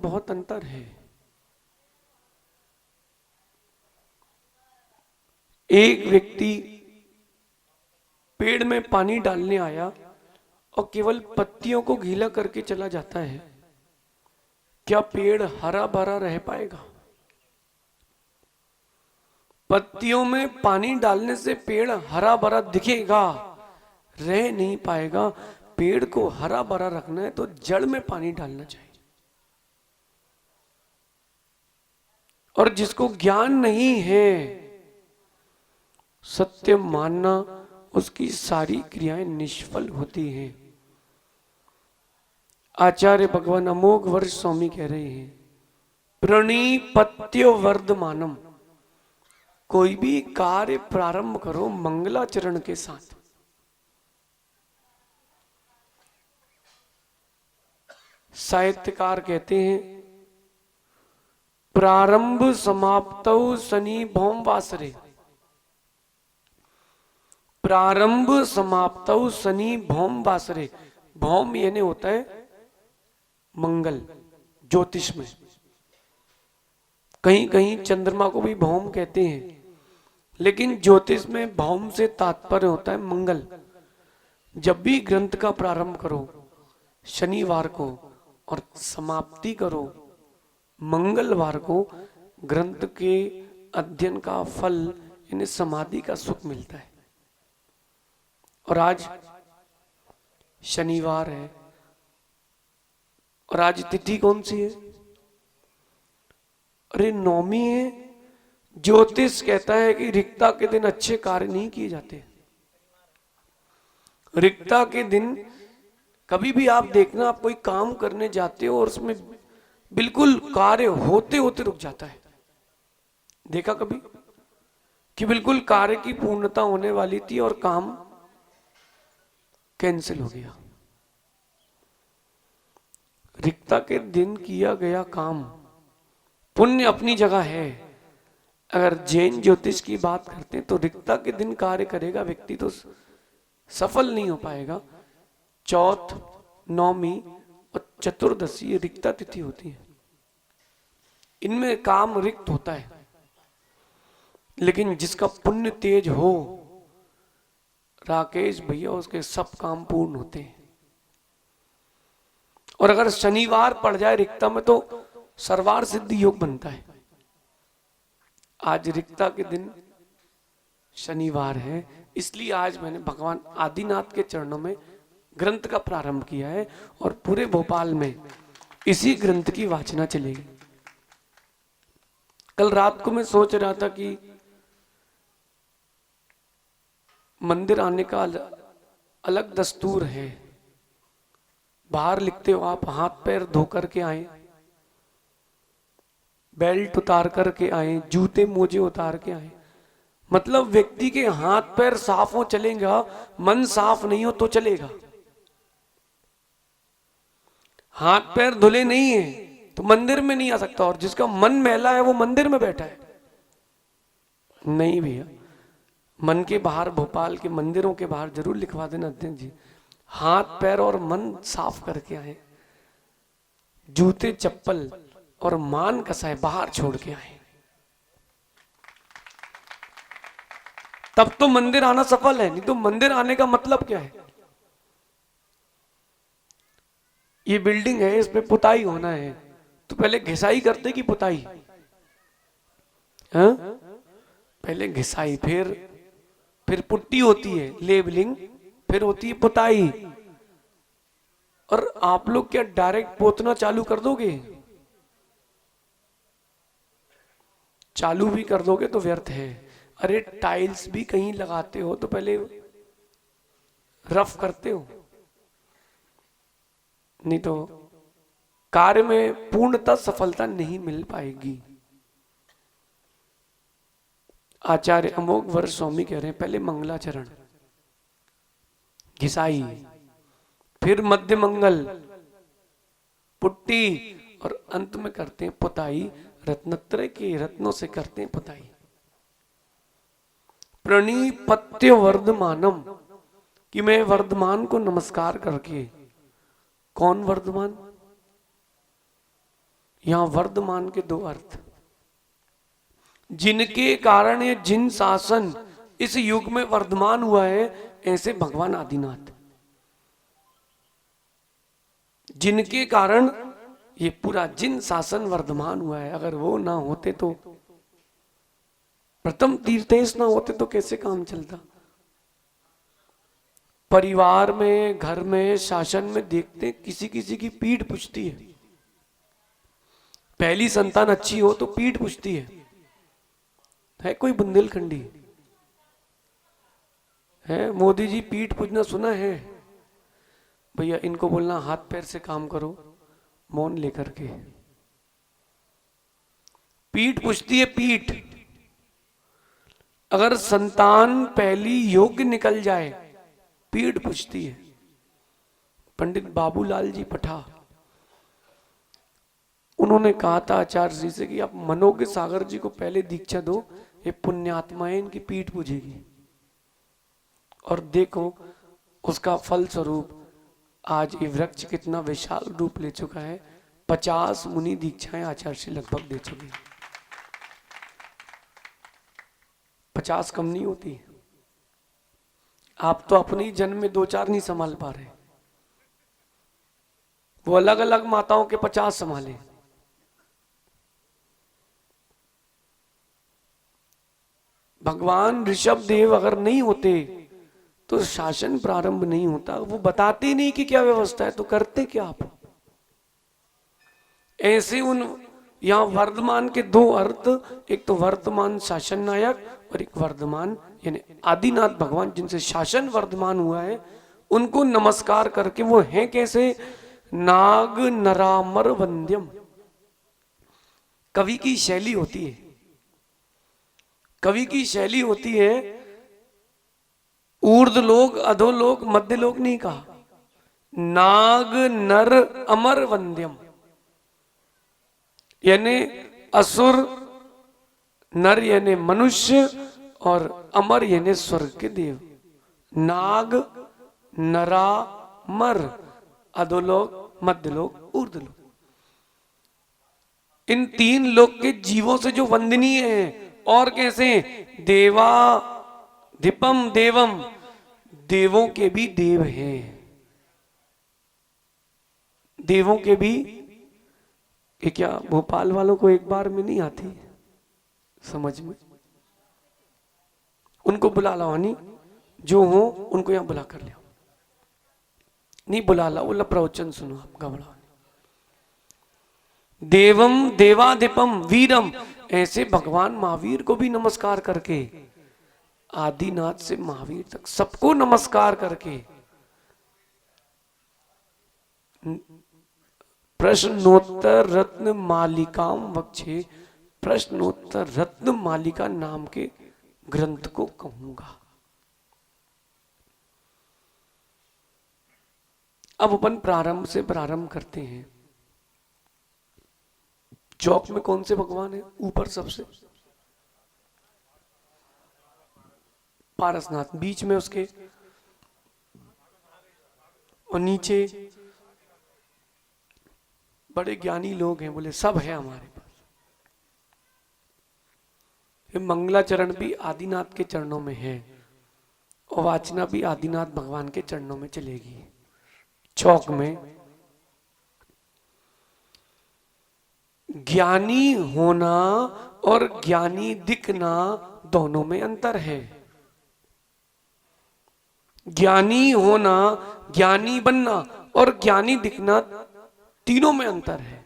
बहुत अंतर है। एक व्यक्ति पेड़ में पानी डालने आया और केवल पत्तियों को गीला करके चला जाता है, क्या पेड़ हरा भरा रह पाएगा? पत्तियों में पानी डालने से पेड़ हरा भरा दिखेगा, रह नहीं पाएगा। पेड़ को हरा भरा रखना है तो जड़ में पानी डालना चाहिए। और जिसको ज्ञान नहीं है, सत्य मानना, उसकी सारी क्रियाएं निष्फल होती हैं। आचार्य भगवान अमोघ वर्ष स्वामी कह रहे हैं, प्रणिपत्य वर्धमानम, कोई भी कार्य प्रारंभ करो मंगलाचरण के साथ। साहित्यकार कहते हैं, प्रारंभ समाप्तौ शनि भौम वासरे, प्रारंभ समाप्तौ शनि भौम वासरे। भौम यानी होता है मंगल, ज्योतिष में। कहीं कहीं चंद्रमा को भी भौम कहते हैं, लेकिन ज्योतिष में भौम से तात्पर्य होता है मंगल। जब भी ग्रंथ का प्रारंभ करो शनिवार को और समाप्ति करो मंगलवार को, ग्रंथ के अध्ययन का फल यानी समाधि का सुख मिलता है। और आज शनिवार है, और आज तिथि कौन सी है? अरे नौमी है। ज्योतिष कहता है कि रिक्ता के दिन अच्छे कार्य नहीं किए जाते। रिक्ता के दिन कभी भी आप देखना, आप कोई काम करने जाते हो और उसमें बिल्कुल कार्य होते होते रुक जाता है। देखा कभी कि बिल्कुल कार्य की पूर्णता होने वाली थी और काम कैंसिल हो गया। रिक्ता के दिन किया गया काम पुण्य अपनी जगह है। अगर जैन ज्योतिष की बात करते हैं तो रिक्ता के दिन कार्य करेगा व्यक्ति तो सफल नहीं हो पाएगा। चौथ, नौमी और चतुर्दशी रिक्ता तिथि होती है, इनमें काम रिक्त होता है। लेकिन जिसका पुण्य तेज हो, राकेश भैया, उसके सब काम पूर्ण होते हैं। और अगर शनिवार पड़ जाए रिक्ता में तो सर्वार सिद्धि योग बनता है। आज रिक्ता के दिन शनिवार है, इसलिए आज मैंने भगवान आदिनाथ के चरणों में ग्रंथ का प्रारंभ किया है और पूरे भोपाल में इसी ग्रंथ की वाचना चलेगी। कल रात को मैं सोच रहा था कि मंदिर आने का अलग दस्तूर है। बाहर लिखते हो आप, हाथ पैर धो करके आए, बेल्ट उतार करके आए, जूते मोजे उतार के आए। मतलब व्यक्ति के हाथ पैर साफ हो चलेगा, मन साफ नहीं हो तो चलेगा। हाथ पैर धुले नहीं है तो मंदिर में नहीं आ सकता, और जिसका मन मैला है वो मंदिर में बैठा है। नहीं भैया, मन के बाहर, भोपाल के मंदिरों के बाहर जरूर लिखवा देना अध्यक्ष जी, हाथ पैर और मन साफ करके आए, जूते चप्पल और मान कसाए बाहर छोड़ के आए, तब तो मंदिर आना सफल है। नहीं तो मंदिर आने का मतलब क्या है? ये बिल्डिंग है, इस पे पुताई होना है, तो पहले घिसाई करते कि पुताई? हाँ, पहले घिसाई, फिर पुट्टी होती है, लेबलिंग, फिर होती है पुताई। और आप लोग क्या डायरेक्ट पोतना चालू कर दोगे? चालू भी कर दोगे तो व्यर्थ है। अरे टाइल्स भी कहीं लगाते हो तो पहले रफ करते हो, नहीं तो कार्य में पूर्णतः सफलता नहीं मिल पाएगी। आचार्य अमोघ वर्ष स्वामी कह रहे हैं, पहले मंगलाचरण, घिसाई, फिर मध्य मंगल, पुट्टी, और अंत में करते हैं पुताई। रत्नत्रय के रत्नों से करते हैं पुताई। प्रणिपत्य वर्धमानम, कि मैं वर्धमान को नमस्कार करके, कौन वर्धमान? यहां वर्धमान के दो अर्थ, जिनके कारण ये जिन शासन इस युग में वर्धमान हुआ है, ऐसे भगवान आदिनाथ, जिनके कारण ये पूरा जिन शासन वर्धमान हुआ है। अगर वो ना होते तो, प्रथम तीर्थेश ना होते तो कैसे काम चलता। परिवार में, घर में, शासन में देखते किसी किसी की पीठ पूछती है। पहली संतान अच्छी हो तो पीठ पूछती है कोई बुंदेलखंडी है? मोदी जी पीठ पूछना सुना है? भैया इनको बोलना हाथ पैर से काम करो, मौन लेकर के। पीठ पूछती है, पीठ। अगर संतान पहली योग्य निकल जाए, पीठ पूछती है। पंडित बाबूलाल जी पठा, उन्होंने कहा था आचार्य जी से कि आप मनोज्ञ सागर जी को पहले दीक्षा दो, ये पुण्यात्मा है, इनकी पीठ पूजेगी। और देखो उसका फल स्वरूप आज ये वृक्ष कितना विशाल रूप ले चुका है। 50 मुनि दीक्षाएं आचार्य श्री लगभग दे चुके हैं। 50 कम नहीं होती। आप तो अपनी जन्म में 2-4 नहीं संभाल पा रहे, वो अलग अलग माताओं के 50 संभाले। भगवान ऋषभ देव अगर नहीं होते तो शासन प्रारंभ नहीं होता। वो बताते नहीं कि क्या व्यवस्था है, तो करते क्या आप? ऐसे उन यहां वर्धमान के दो अर्थ, एक तो वर्तमान शासन नायक और एक वर्धमान यानी आदिनाथ भगवान, जिनसे शासन वर्धमान हुआ है, उनको नमस्कार करके वो हैं कैसे? नाग नरामर वंद्यम। कवि की शैली होती है, कवि की शैली होती है, ऊर्ध्वलोक अधोलोक मध्यलोक नहीं कहा, नाग नर अमर वंद्यम, यानी असुर, नर यानी मनुष्य और अमर यानी स्वर्ग के देव। नाग, नरा, मर, अधोलोक, मध्यलोक, ऊर्ध्वलोक, इन 3 लोक के जीवों से जो वंदनीय है। और कैसे? देवा दीपम देवम, देवों के भी देव हैं, देवों के भी। ये क्या भोपाल वालों को एक बार में नहीं आती समझ में? उनको बुला लाओ, नहीं जो हो उनको यहां बुला कर ले, नहीं बुला लाओ, बोला प्रवचन सुनो आप, घबराओ। देवम देवादिपम वीरम, ऐसे भगवान महावीर को भी नमस्कार करके, आदिनाथ से महावीर तक सबको नमस्कार करके प्रश्नोत्तर रत्न मालिकाम वक्षे, प्रश्नोत्तर रत्न मालिका नाम के ग्रंथ को कहूंगा। अब अपन प्रारंभ से प्रारंभ करते हैं। चौक में कौन से भगवान है? ऊपर सबसे पारसनाथ, बीच में उसके, और नीचे बड़े ज्ञानी लोग हैं, बोले सब है हमारे पास। ये मंगलाचरण भी आदिनाथ के चरणों में है और वाचना भी आदिनाथ भगवान के चरणों में चलेगी। चौक में ज्ञानी होना और ज्ञानी दिखना दोनों में अंतर है। ज्ञानी होना, ज्ञानी बनना और ज्ञानी दिखना, तीनों में अंतर है।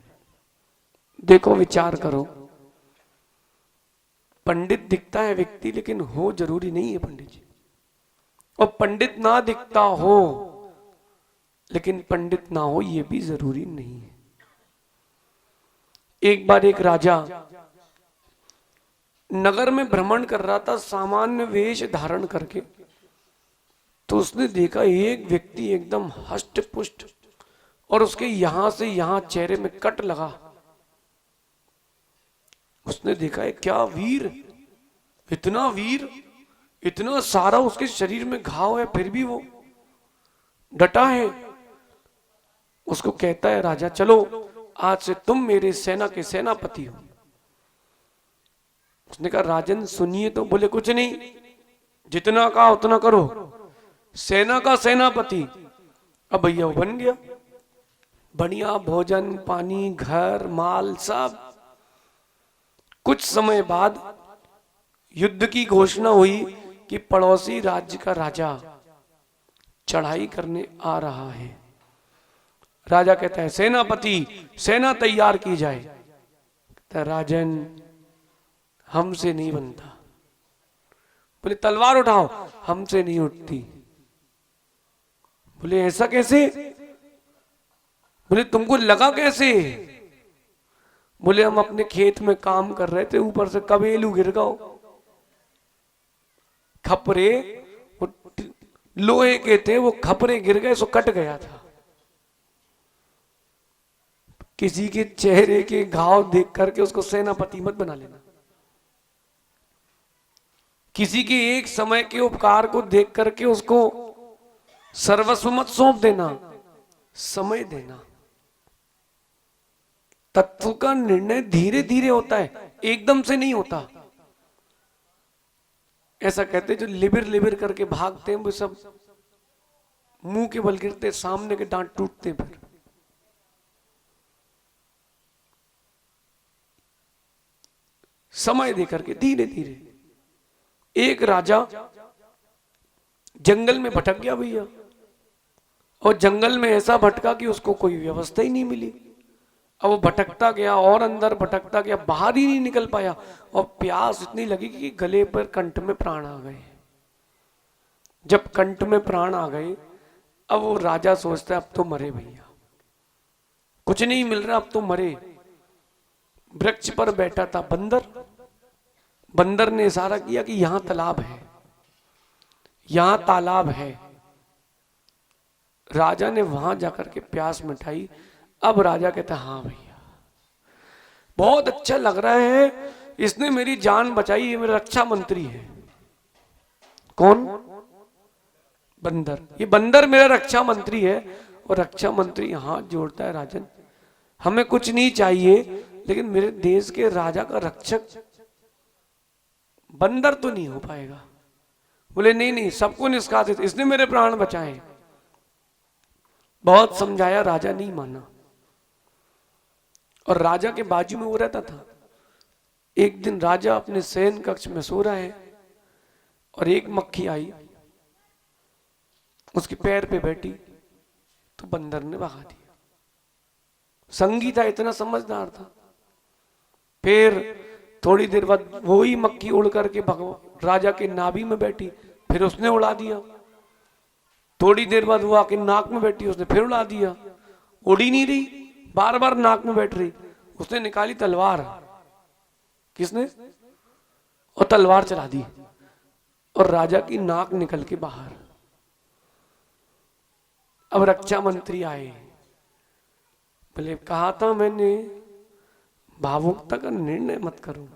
देखो विचार करो, पंडित दिखता है व्यक्ति, लेकिन हो जरूरी नहीं है पंडित जी। और पंडित ना दिखता हो लेकिन पंडित ना हो, यह भी जरूरी नहीं है। एक बार एक राजा नगर में भ्रमण कर रहा था सामान्य वेश धारण करके, तो उसने देखा एक व्यक्ति एकदम हष्ट पुष्ट और उसके यहां से यहां चेहरे में कट लगा। उसने देखा है क्या वीर, वीर, इतना सारा उसके शरीर में घाव है, फिर भी वो डटा है। उसको कहता है राजा, चलो आज से तुम मेरे सेना के सेनापति हो। उसने कहा राजन सुनिए तो। बोले कुछ नहीं, जितना कहा उतना करो, सेना का सेनापति। अब भैया वो बन गया, बढ़िया भोजन पानी घर माल सब। कुछ समय बाद युद्ध की घोषणा हुई कि पड़ोसी राज्य का राजा चढ़ाई करने आ रहा है। राजा कहता है सेनापति सेना तैयार की जाए। कहता है राजन हमसे नहीं बनता। बोले तलवार उठाओ, हमसे नहीं उठती। बोले ऐसा कैसे? बोले तुमको लगा कैसे? बोले हम अपने खेत में काम कर रहे थे, ऊपर से कबेलू गिर गया, खपरे वो लोहे के थे, वो खपरे गिर गए, सो कट गया था। किसी के चेहरे के घाव देख करके उसको सेनापति मत बना लेना। किसी के एक समय के उपकार को देख करके उसको सर्वस्व मत सौंप देना। समय देना। तत्व का निर्णय धीरे धीरे होता है, एकदम से नहीं होता। ऐसा कहते जो लिबिर लिबिर करके भागते हैं वो सब मुंह के बल गिरते, सामने के दांत टूटते हैं। फिर समय दे करके धीरे धीरे। एक राजा जंगल में भटक गया भैया, और जंगल में ऐसा भटका कि उसको कोई व्यवस्था ही नहीं मिली। अब वो भटकता गया और अंदर भटकता गया, बाहर ही नहीं निकल पाया, और प्यास इतनी लगी कि गले पर कंठ में प्राण आ गए। जब कंठ में प्राण आ गए, अब वो राजा सोचता है अब तो मरे भैया, कुछ नहीं मिल रहा, अब तो मरे। वृक्ष पर बैठा था बंदर। बंदर ने इशारा किया कि यहां तालाब है, यहां तालाब है। राजा ने वहां जाकर के प्यास मिटाई। अब राजा कहता हाँ भैया बहुत अच्छा लग रहा है, इसने मेरी जान बचाई, ये मेरा रक्षा मंत्री है। कौन? बंदर। ये बंदर मेरा रक्षा मंत्री है। और रक्षा मंत्री हाथ जोड़ता है राजन हमें कुछ नहीं चाहिए, लेकिन मेरे देश के राजा का रक्षक बंदर तो नहीं हो पाएगा। बोले नहीं नहीं सबको निष्कासित, इसने मेरे प्राण बचाए। बहुत समझाया, राजा नहीं माना। और राजा के बाजू में वो रहता था। एक दिन राजा अपने शयन कक्ष में सो रहा है और एक मक्खी आई, उसके पैर पे बैठी, तो बंदर ने भगा दिया। संगी था, इतना समझदार था। फिर थोड़ी देर बाद वही मक्खी उड़ करके राजा के नाभि में बैठी, फिर उसने उड़ा दिया। थोड़ी देर बाद वो आके नाक में बैठी, उसने फिर उड़ा दिया। उड़ी नहीं रही, बार बार नाक में बैठ रही। उसने निकाली तलवार। किसने? और तलवार चला दी और राजा की नाक निकल के बाहर। अब रक्षा मंत्री आए, बोले कहा था मैंने भावुकता का निर्णय मत करो।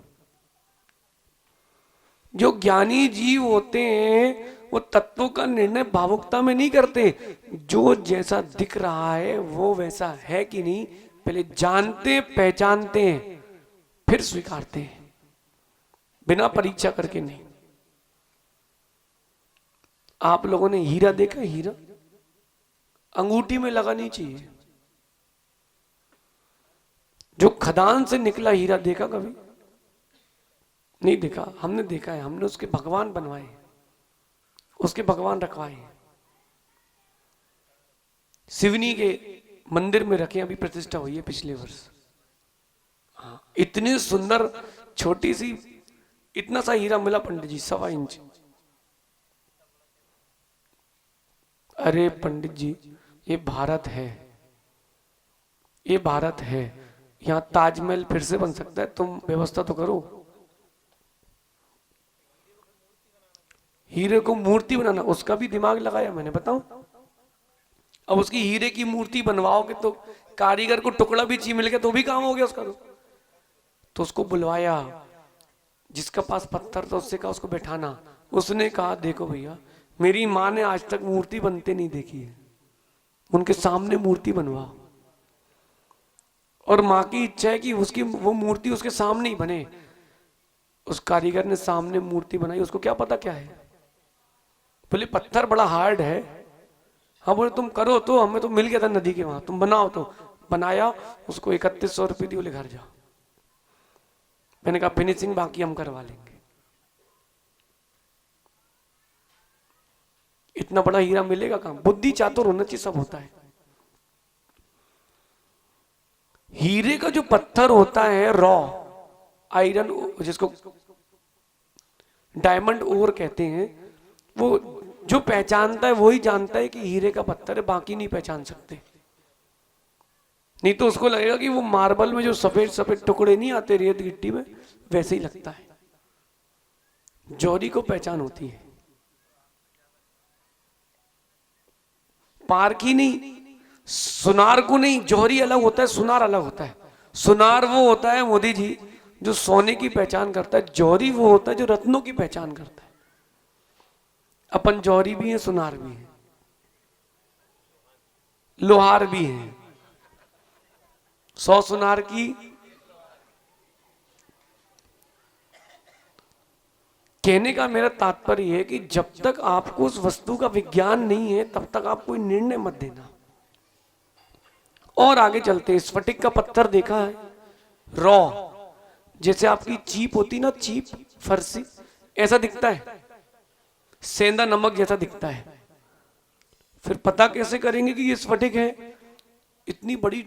जो ज्ञानी जीव होते हैं वो तत्वों का निर्णय भावुकता में नहीं करते। जो जैसा दिख रहा है वो वैसा है कि नहीं पहले जानते पहचानते हैं, फिर स्वीकारते हैं, बिना परीक्षा करके नहीं। आप लोगों ने हीरा देखा? हीरा अंगूठी में लगा नहीं चाहिए। जो खदान से निकला हीरा देखा कभी? नहीं देखा। हमने देखा है, हमने उसके भगवान बनवाए, उसके भगवान रखवाए। सिवनी के मंदिर में रखे, अभी प्रतिष्ठा हुई है पिछले वर्ष। हाँ, इतनी सुंदर छोटी सी, इतना सा हीरा मिला पंडित जी, 1.25 इंच। अरे पंडित जी ये भारत है, ये भारत है, यहां ताजमहल फिर से बन सकता है, तुम व्यवस्था तो करो। हीरे को मूर्ति बनाना, उसका भी दिमाग लगाया मैंने, बताऊं। अब उसकी हीरे की मूर्ति बनवाओगे तो कारीगर को टुकड़ा भी ची मिल गया तो भी काम हो गया उसका। तो उसको बुलवाया, जिसका पास पत्थर था उससे कहा उसको बैठाना। उसने कहा देखो भैया मेरी माँ ने आज तक मूर्ति बनते नहीं देखी है, उनके सामने मूर्ति बनवाओ। और माँ की इच्छा है कि उसकी वो मूर्ति उसके सामने ही बने। उस कारीगर ने सामने मूर्ति बनाई, उसको क्या पता क्या है। बोले पत्थर बड़ा हार्ड है। हाँ बोले तुम करो, तो हमें तो मिल गया था नदी के वहां, तुम बनाओ। तो बनाया, उसको 3100 रुपये दिए, बोले घर जाओ। मैंने कहा फिनिशिंग बाकी हम करवा लेंगे। इतना बड़ा हीरा मिलेगा कहां? बुद्धि चातुर होना चाहिए, सब होता है। हीरे का जो पत्थर होता है रॉ आयरन, जिसको डायमंड ओर कहते हैं, वो जो पहचानता है वही जानता है कि हीरे का पत्थर है, बाकी नहीं पहचान सकते। नहीं तो उसको लगेगा कि वो मार्बल में जो सफेद सफेद टुकड़े नहीं आते रेत गिट्टी में, वैसे ही लगता है। जौहरी को पहचान होती है, पारखी नहीं। सुनार को नहीं, जौहरी अलग होता है, सुनार अलग होता है। सुनार वो होता है मोदी जी जो सोने की पहचान करता है, जौहरी वो होता है जो रत्नों की पहचान करता है। अपन जौहरी भी हैं, सुनार भी हैं, लोहार भी हैं। 100 सुनार की कहने का मेरा तात्पर्य है कि जब तक आपको उस वस्तु का विज्ञान नहीं है तब तक आप कोई निर्णय मत देना। और आगे चलते हैं। स्फटिक का पत्थर देखा है, रॉ, जैसे आपकी चीप होती ना, चीप फरसी, ऐसा दिखता है, सेंधा नमक जैसा दिखता है। फिर पता कैसे करेंगे कि ये स्फटिक है? इतनी बड़ी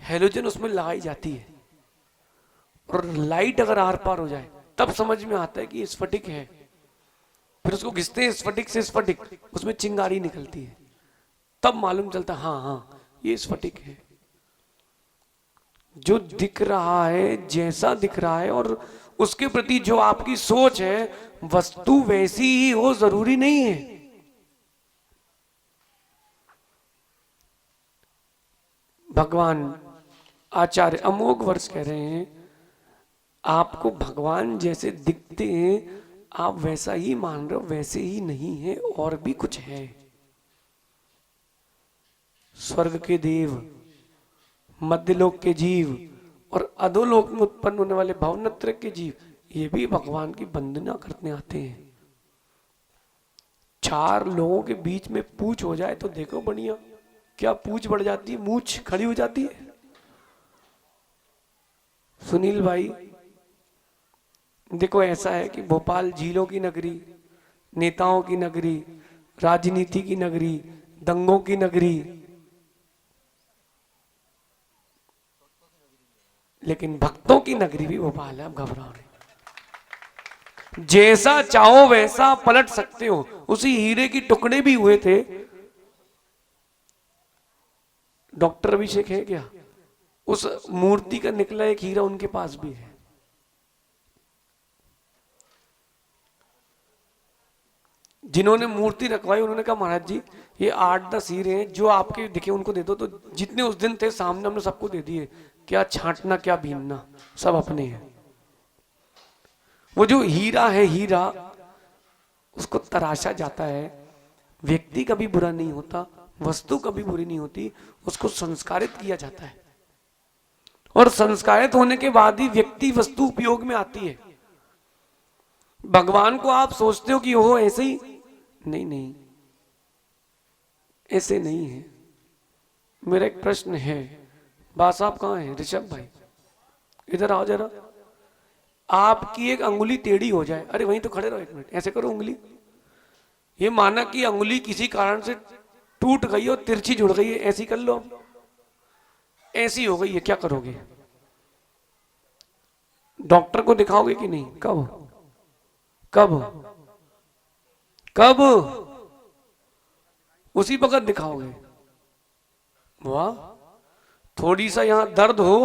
हेलोजन उसमें लगाई जाती है और लाइट अगर आर पार हो जाए तब समझ में आता है कि ये स्फटिक है। फिर उसको घिसते हैं, स्फटिक से स्फटिक, उसमें चिंगारी निकलती है, तब मालूम चलता हाँ हाँ ये स्फटिक है। जो दिख रहा है, जैसा दिख रहा है, और उसके प्रति जो आपकी सोच है, वस्तु वैसी ही हो जरूरी नहीं है। भगवान आचार्य अमोघ वर्ष कह रहे हैं, आपको भगवान जैसे दिखते हैं आप वैसा ही मान रहे हो, वैसे ही नहीं है, और भी कुछ है। स्वर्ग के देव, मध्यलोक के जीव और अधोलोक में उत्पन्न होने वाले भवनत्र के जीव, ये भी भगवान की वंदना करने आते हैं। 4 लोगों के बीच में पूछ हो जाए तो देखो बढ़िया, क्या पूछ बढ़ जाती है, मूछ खड़ी हो जाती है। सुनील भाई देखो, ऐसा है कि भोपाल झीलों की नगरी, नेताओं की नगरी, राजनीति की नगरी, दंगों की नगरी, लेकिन भक्तों की नगरी भी भोपाल है। अब घबराओ नहीं, जैसा चाहो वैसा पलट सकते हो। उसी हीरे की टुकड़े भी हुए थे। डॉक्टर अभिषेक है क्या, उस मूर्ति का निकला एक हीरा उनके पास भी है। जिन्होंने मूर्ति रखवाई उन्होंने कहा महाराज जी ये 8-10 हीरे हैं, जो आपके दिखे उनको दे दो। तो जितने उस दिन थे सामने हमने सबको दे दिए, क्या छांटना क्या बीनना, सब अपने हैं। वो जो हीरा है, हीरा उसको तराशा जाता है। व्यक्ति कभी बुरा नहीं होता, वस्तु कभी बुरी नहीं होती, उसको संस्कारित किया जाता है। और संस्कारित होने के बाद ही व्यक्ति वस्तु उपयोग में आती है। भगवान को आप सोचते हो कि वो ऐसे ही, नहीं नहीं, ऐसे नहीं है। मेरा एक प्रश्न है, बा साहब कहाँ है? ऋषभ भाई इधर आओ जरा। आपकी एक अंगुली टेढ़ी हो जाए, अरे वहीं तो खड़े रहो, 1 मिनट ऐसे करो उंगली। ये माना कि अंगुली किसी कारण से टूट गई और तिरछी जुड़ गई है, ऐसी कर लो। ऐसी हो गई है, क्या करोगे? डॉक्टर को दिखाओगे कि नहीं? कब कब कब? उसी वक्त दिखाओगे। वाह, थोड़ी सा यहां दर्द हो,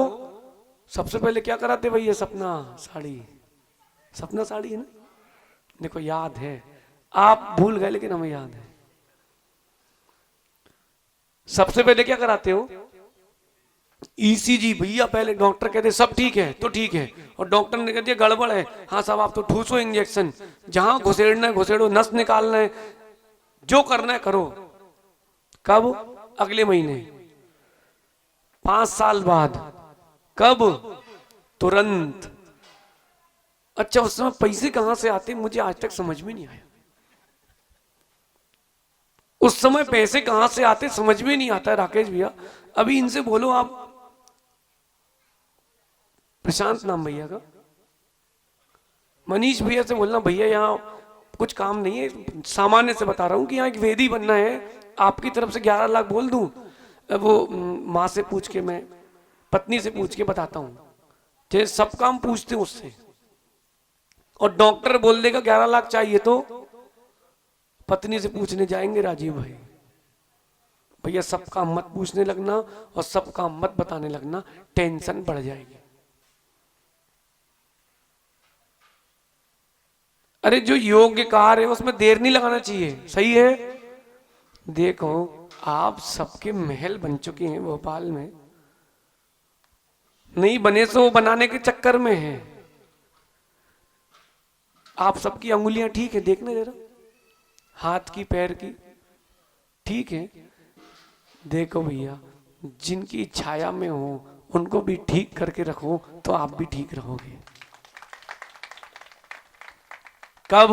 सबसे पहले क्या कराते भैया? सपना साड़ी, सपना साड़ी है ना, देखो याद है, आप भूल गए लेकिन हमें याद है। सबसे पहले क्या कराते हो? ईसीजी भैया। पहले डॉक्टर कहते सब ठीक है तो ठीक है, और डॉक्टर ने कह दिया गड़बड़ है, हाँ साहब आप तो ठूसो इंजेक्शन, जहां घुसेड़ना है घुसेड़ो, नस निकालना है, जो करना है करो। कब? अगले महीने। 5 साल बाद कब? तुरंत। अच्छा, उस समय पैसे कहां से आते मुझे आज तक समझ में नहीं आया। उस समय पैसे कहां से आते समझ में नहीं आता राकेश भैया। अभी इनसे बोलो आप, प्रशांत नाम भैया का, मनीष भैया से बोलना, भैया यहाँ कुछ काम नहीं है, सामान्य से बता रहा हूँ कि यहाँ एक वेदी बनना है, आपकी तरफ से 11 लाख बोल दूं? वो माँ से पूछ के, मैं पत्नी से पूछ के बताता हूँ, जैसे सब काम पूछते हैं उससे। और डॉक्टर बोल देगा 11 लाख चाहिए तो पत्नी से पूछने जाएंगे राजीव भाई। भैया सब काम मत पूछने लगना और सब काम मत बताने लगना, टेंशन बढ़ जाएगी। अरे जो योग्य कार्य है उसमें देर नहीं लगाना चाहिए, सही है। देखो आप सबके महल बन चुके हैं भोपाल में, नहीं बने सो बनाने के चक्कर में है। आप सबकी अंगुलियां ठीक है, देखने जरा, हाथ की पैर की ठीक है। देखो भैया, जिनकी छाया में हो उनको भी ठीक करके रखो तो आप भी ठीक रहोगे। कब?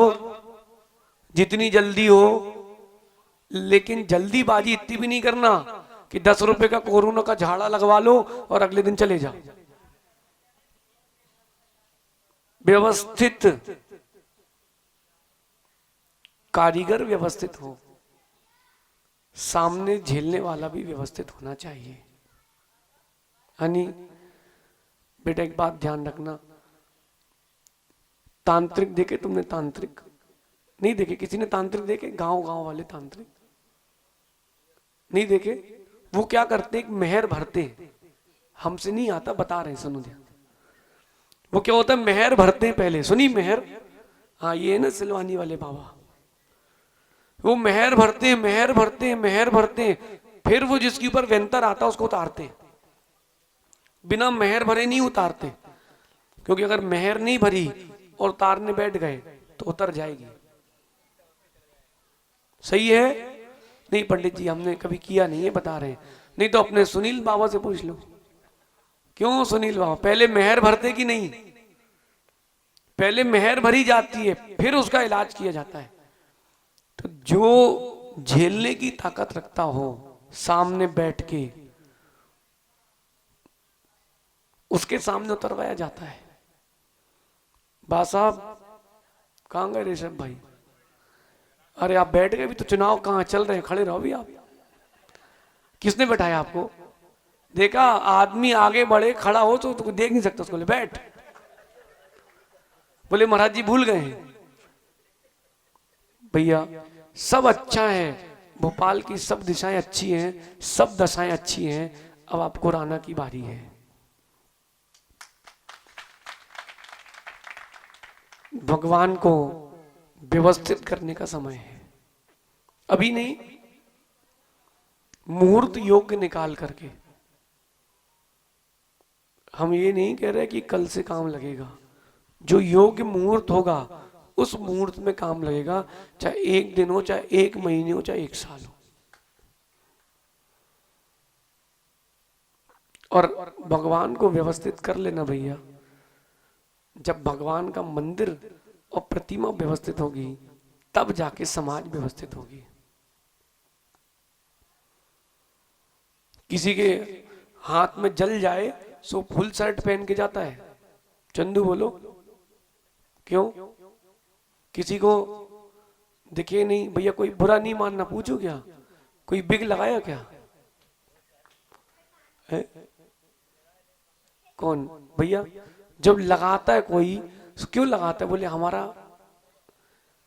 जितनी जल्दी हो, लेकिन जल्दीबाजी इतनी भी नहीं करना कि 10 रुपए का कोरोना का झाड़ा लगवा लो और अगले दिन चले जाओ। व्यवस्थित कारीगर व्यवस्थित हो, सामने झेलने वाला भी व्यवस्थित होना चाहिए। हनी बेटा एक बात ध्यान रखना, तांत्रिक देखे तुमने? तांत्रिक नहीं देखे? किसी ने तांत्रिक देखे? गांव गांव वाले तांत्रिक नहीं देखे? वो क्या करते, एक मेहर भरते, हमसे नहीं आता, बता रहे हैं, सुनो ध्यान। वो क्या होता है, मेहर भरते हैं पहले, सुनी मेहर? हाँ ये है ना सिलवानी वाले बाबा, वो मेहर भरते हैं, मेहर भरते हैं, मेहर भरते हैं, फिर वो जिसके ऊपर व्यंतर आता है उसको उतारते हैं। बिना मेहर भरे नहीं उतारते, क्योंकि अगर मेहर नहीं भरी और उतारने बैठ गए तो उतर जाएगी। सही है? नहीं पंडित जी हमने कभी किया नहीं है, बता रहे हैं। नहीं तो अपने सुनील बाबा से पूछ लो। क्यों सुनील बाबा? पहले मेहर भरते कि नहीं? पहले मेहर भरी जाती है, फिर उसका इलाज किया जाता है। तो जो झेलने की ताकत रखता हो सामने बैठ के, उसके सामने उतरवाया जाता है। बा साहब कहां गए ऋषभ भाई? अरे आप बैठ गए, भी तो चुनाव कहां चल रहे हैं, खड़े रहो भी आप। किसने बैठाया आपको? देखा, आदमी आगे बढ़े खड़ा हो तो देख नहीं सकता उसको, ले बैठ। बोले महाराज जी भूल गए हैं। भैया सब अच्छा है, भोपाल की सब दिशाएं अच्छी हैं, सब दशाएं अच्छी हैं, अब आपको राणा की बारी है। भगवान को व्यवस्थित करने का समय है, अभी नहीं, मुहूर्त योग्य निकाल करके। हम ये नहीं कह रहे कि कल से काम लगेगा, जो योग्य मुहूर्त होगा उस मुहूर्त में काम लगेगा, चाहे 1 दिन हो, चाहे 1 महीने हो, चाहे 1 साल हो। और भगवान को व्यवस्थित कर लेना भैया। जब भगवान का मंदिर और प्रतिमा व्यवस्थित होगी तब जाके समाज व्यवस्थित होगी। किसी के हाथ में जल जाए सो फुल शर्ट पहन के जाता है, चंदू बोलो क्यों? किसी को दिखे नहीं भैया, कोई बुरा नहीं मानना, पूछो क्या कोई बिग लगाया क्या है? कौन भैया? जब लगाता है कोई, क्यों लगाता है? बोले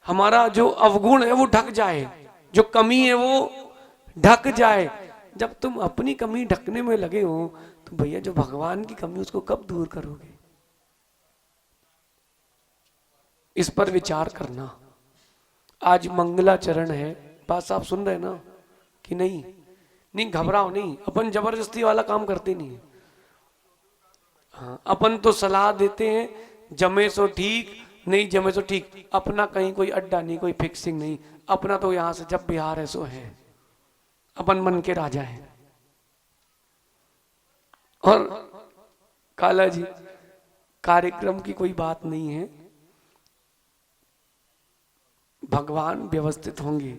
हमारा जो अवगुण है वो ढक जाए, जो कमी है वो ढक जाए। जब तुम अपनी कमी ढकने में लगे हो तो भैया जो भगवान की कमी उसको कब दूर करोगे? इस पर विचार करना। आज मंगलाचरण है, बात साहब सुन रहे ना कि नहीं? नहीं घबराओ नहीं, अपन जबरदस्ती वाला काम करते नहीं। हाँ, अपन तो सलाह देते हैं, जमे सो ठीक, नहीं जमे सो ठीक। अपना कहीं कोई अड्डा नहीं, कोई फिक्सिंग नहीं, अपना तो यहां से जब बिहार है सो है, अपन मन के राजा हैं। और काला जी, कार्यक्रम की कोई बात नहीं है, भगवान व्यवस्थित होंगे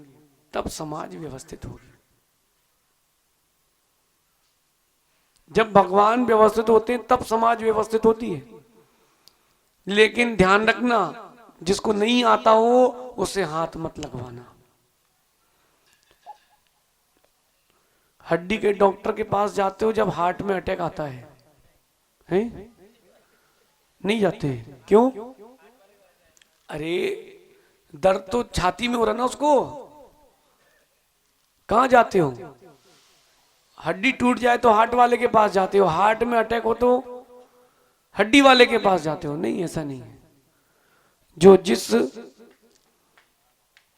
तब समाज व्यवस्थित होगी। जब भगवान व्यवस्थित होते हैं तब समाज व्यवस्थित होती है। लेकिन ध्यान रखना, जिसको नहीं आता हो उसे हाथ मत लगवाना। हड्डी के डॉक्टर के पास जाते हो जब हार्ट में अटैक आता है, हैं? नहीं जाते, क्यों? अरे दर्द तो छाती में हो रहा ना उसको, कहां जाते हो? हड्डी टूट जाए तो हार्ट वाले के पास जाते हो, हार्ट में अटैक हो तो हड्डी वाले के पास जाते हो। नहीं, ऐसा नहीं है। जो जिस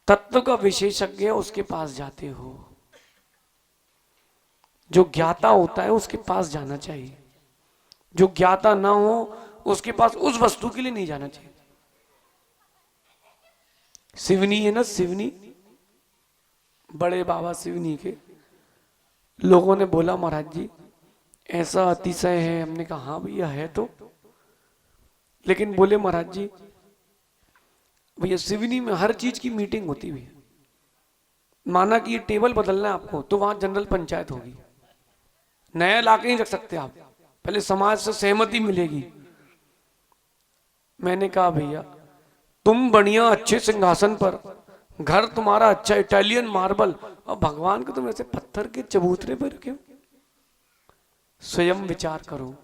तत्व का विशेषज्ञ है उसके पास जाते हो। जो ज्ञाता होता है उसके पास जाना चाहिए, जो ज्ञाता ना हो उसके पास उस वस्तु के लिए नहीं जाना चाहिए। सिवनी है ना, सिवनी, बड़े बाबा सिवनी के लोगों ने बोला महाराज जी ऐसा अतिशय है। हमने कहा हाँ भैया है तो, लेकिन बोले महाराज जी भैया सिवनी में हर चीज की मीटिंग होती हुई है, माना कि ये टेबल बदलना है आपको तो वहां जनरल पंचायत होगी, नया लाके नहीं रख सकते आप, पहले समाज से सहमति मिलेगी। मैंने कहा भैया तुम बढ़िया अच्छे सिंहासन पर, घर तुम्हारा अच्छा इटालियन मार्बल, और भगवान को तुम ऐसे पत्थर के चबूतरे पर रखे हो। स्वयं विचार करो,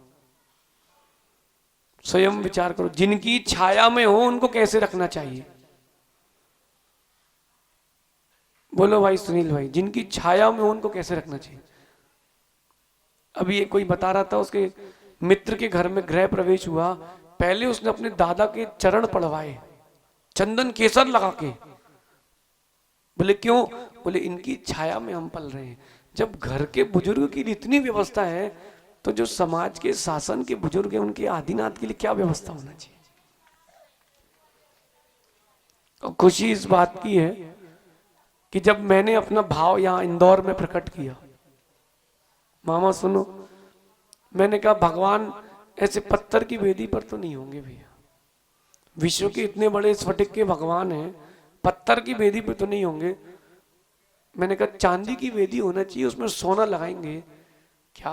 स्वयं विचार करो, जिनकी छाया में हो उनको कैसे रखना चाहिए। बोलो भाई सुनील भाई, जिनकी छाया में हो उनको कैसे रखना चाहिए। अभी ये कोई बता रहा था, उसके मित्र के घर में गृह प्रवेश हुआ, पहले उसने अपने दादा के चरण पड़वाए चंदन केसर लगा के। बोले क्यों? बोले इनकी छाया में हम पल रहे हैं। जब घर के बुजुर्ग की इतनी व्यवस्था है तो जो समाज के शासन के बुजुर्ग हैं उनके आदिनाथ के लिए क्या व्यवस्था होना चाहिए। और खुशी इस बात की है कि जब मैंने अपना भाव यहां इंदौर में प्रकट किया, मामा सुनो, मैंने कहा भगवान ऐसे पत्थर की वेदी पर तो नहीं होंगे भैया, विश्व के इतने बड़े स्फटिक के भगवान हैं, पत्थर की वेदी पर तो नहीं होंगे। मैंने कहा चांदी की वेदी होना चाहिए, उसमें सोना लगाएंगे। क्या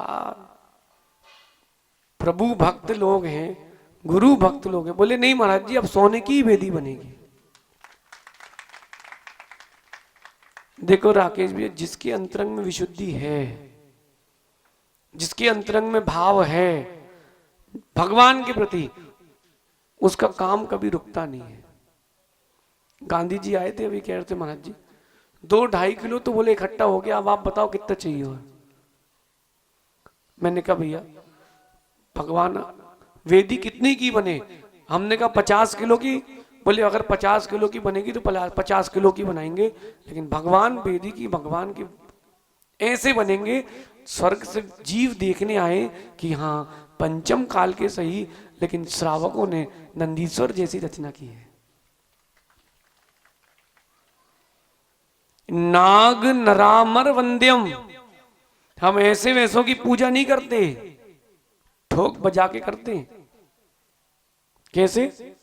प्रभु भक्त लोग हैं, गुरु भक्त लोग हैं। बोले नहीं महाराज जी अब सोने की वेदी बनेगी। देखो राकेश भैया, जिसके अंतरंग में विशुद्धि है, जिसके अंतरंग में भाव है भगवान के प्रति, उसका काम कभी रुकता नहीं है। गांधी जी आए थे, अभी कह रहे थे महाराज जी 2-2.5 किलो तो बोले इकट्ठा हो गया, अब आप बताओ कितना चाहिए हो। मैंने कहा भैया भगवान वेदी कितनी की बने? हमने कहा 50 किलो की। बोले अगर 50 किलो की बनेगी तो 50 किलो की बनाएंगे, लेकिन भगवान वेदी की, भगवान की ऐसे बनेंगे स्वर्ग से जीव देखने आए कि हाँ पंचम काल के सही, लेकिन श्रावकों ने नंदीश्वर जैसी रचना की है। नाग नरामर वंद्यम, हम ऐसे वैसों की पूजा नहीं करते, ठोक बजा के करते। कैसे?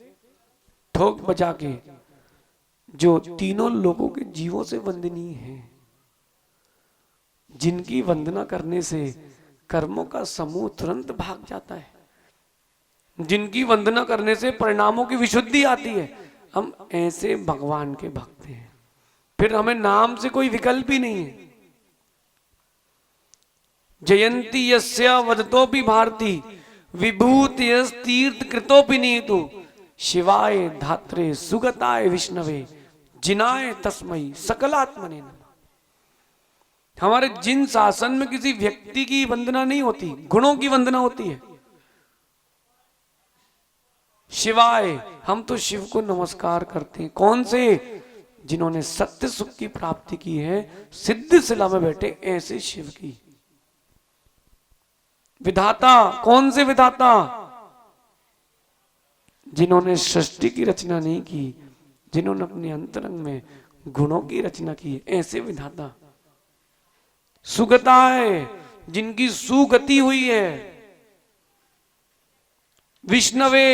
ठोक बजा के, जो तीनों लोगों के जीवों से वंदनीय है, जिनकी वंदना करने से कर्मों का समूह तुरंत भाग जाता है, जिनकी वंदना करने से परिणामों की विशुद्धि आती है, हम ऐसे भगवान के भक्त हैं। फिर हमें नाम से कोई विकल्प ही नहीं है। जयंती यस्य वदतोपि भारती विभूति तीर्थ कृतोपि नीतु शिवाय धात्रे सुगताय विष्णवे जिनाय तस्मयी सकलात्मने नमः। हमारे जिन शासन में किसी व्यक्ति की वंदना नहीं होती, गुणों की वंदना होती है। शिवाय, हम तो शिव को नमस्कार करते हैं। कौन से? जिन्होंने सत्य सुख की प्राप्ति की है, सिद्ध शिला में बैठे ऐसे शिव की। विधाता, कौन से विधाता? जिन्होंने सृष्टि की रचना नहीं की, जिन्होंने अपने अंतरंग में गुणों की रचना की, ऐसे विधाता। सुगता है, जिनकी सुगति हुई है। विष्णवे,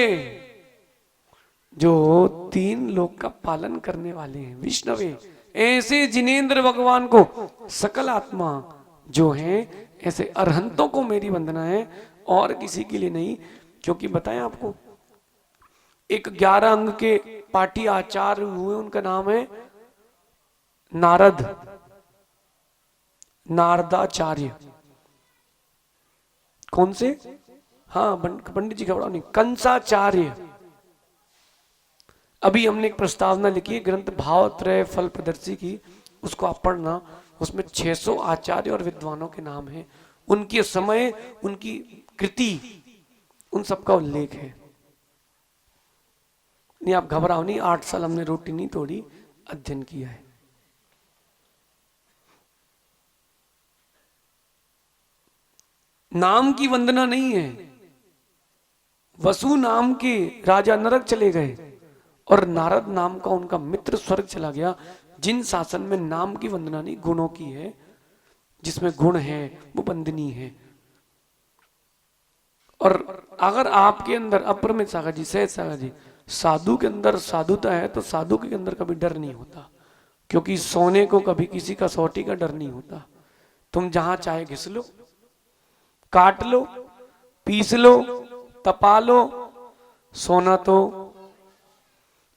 जो तीन लोक का पालन करने वाले हैं, विष्णवे, ऐसे जिनेंद्र भगवान को सकल आत्मा जो हैं, ऐसे अरहंतों को मेरी वंदना है, और किसी के लिए नहीं। क्योंकि बताएं आपको, एक 11 अंग के पाठी आचार्य हुए, उनका नाम है नारद, नारदाचार्य। कौन से? हाँ, पंडित जी घबराओ नहीं, कंसाचार्य। अभी हमने एक प्रस्तावना लिखी है ग्रंथ भावत्रय फल प्रदर्शी की, उसको आप पढ़ना। उसमें 600 आचार्य और विद्वानों के नाम हैं, उनके समय, उनकी कृति, उन सबका उल्लेख है। नहीं, आप घबराओ नहीं, 8 साल हमने रोटी नहीं तोड़ी, अध्ययन किया है। नाम की वंदना नहीं है। वसु नाम के राजा नरक चले गए और नारद नाम का उनका मित्र स्वर्ग चला गया। जिन शासन में नाम की वंदना नहीं, गुणों की है, जिसमें गुण है वो वंदनीय है। और अगर आपके अंदर, अपरमित सागर जी, सहज सागर जी, साधु के अंदर साधुता है तो साधु के अंदर कभी डर नहीं होता, क्योंकि सोने को कभी किसी का सोटी का डर नहीं होता। तुम जहां चाहे घिस लो, काट लो, पीस लो, तपा लो, सोना तो।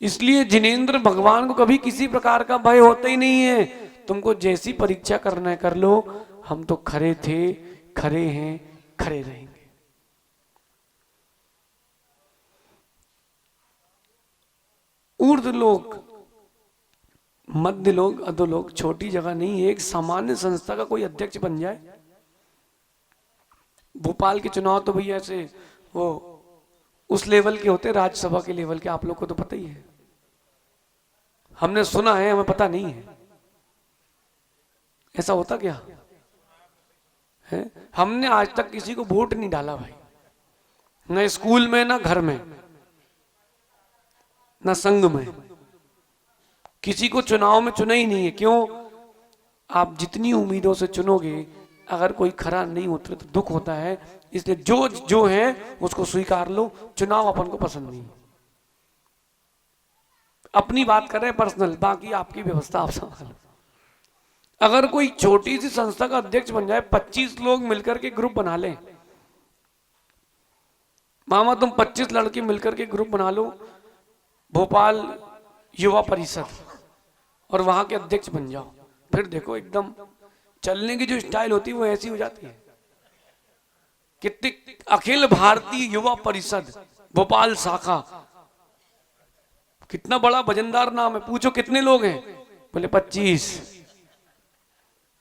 इसलिए जिनेंद्र भगवान को कभी किसी प्रकार का भय होता ही नहीं है। तुमको जैसी परीक्षा करना है कर लो, हम तो खरे थे, खरे हैं, खरे रहेंगे। ऊर्ध्व लोक, मध्य लोक, अधोलोक छोटी जगह नहीं है। एक सामान्य संस्था का कोई अध्यक्ष बन जाए। भोपाल के चुनाव तो भैया ऐसे वो उस लेवल के होते, राज्यसभा के लेवल के, आप लोग को तो पता ही है। हमने सुना है, हमें पता नहीं है ऐसा होता क्या है। हमने आज तक किसी को वोट नहीं डाला भाई, न स्कूल में, ना घर में, ना संघ में, किसी को चुनाव में चुना ही नहीं है। क्यों? आप जितनी उम्मीदों से चुनोगे, अगर कोई खरा नहीं उतरे तो दुख होता है। इसलिए जो जो है उसको स्वीकार लो। चुनाव अपन को पसंद नहीं। अपनी बात कर रहे हैं पर्सनल, बाकी आपकी व्यवस्था आप संभालो। अगर कोई छोटी सी संस्था का अध्यक्ष बन जाए, 25 लोग मिलकर के ग्रुप बना लें, मामा तुम 25 लड़के मिलकर के ग्रुप बना लो, भोपाल युवा परिषद, और वहां के अध्यक्ष बन जाओ, फिर देखो एकदम चलने की जो स्टाइल होती है वो ऐसी हो जाती है। कितनी अखिल भारतीय युवा परिषद भोपाल शाखा, कितना बड़ा वजनदार नाम है। पूछो कितने लोग हैं, बोले 25।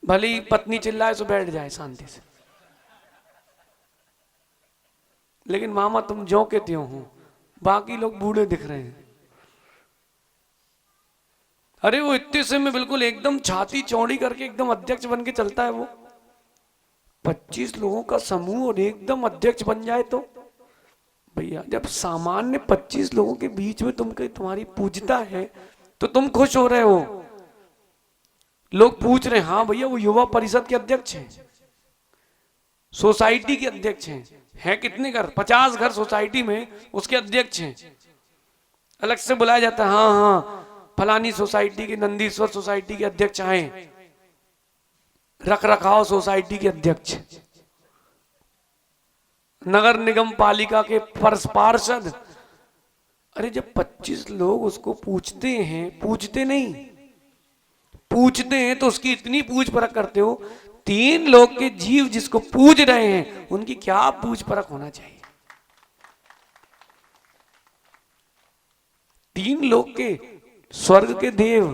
भले ही पत्नी चिल्लाए तो बैठ जाए शांति से, लेकिन मामा तुम जो के त्यों हो, बाकी लोग बूढ़े दिख रहे हैं। अरे वो इतने से में बिल्कुल एकदम छाती चौड़ी करके एकदम अध्यक्ष बन के चलता है वो। 25 लोगों का समूह और एकदम अध्यक्ष बन जाए तो भैया, जब सामान्य 25 लोगों के बीच में तुम्हारी पूजता है तो तुम खुश हो रहे हो। लोग पूछ रहे हैं, हाँ भैया वो युवा परिषद के अध्यक्ष हैं, सोसाइटी के अध्यक्ष हैं। है कितने घर? 50 घर सोसाइटी में, उसके अध्यक्ष हैं। अलग से बुलाया जाता है, हाँ हाँ फलानी सोसाइटी के, नंदीश्वर सोसाइटी के अध्यक्ष आए, रख रखाव सोसाइटी के अध्यक्ष, नगर निगम पालिका के पार्षद। अरे जब 25 लोग उसको पूछते हैं, पूछते नहीं, पूछते हैं तो उसकी इतनी पूछ परख करते हो। 3 लोग के जीव जिसको पूज रहे हैं, उनकी क्या पूछ परख होना चाहिए। 3 लोग के, स्वर्ग के देव,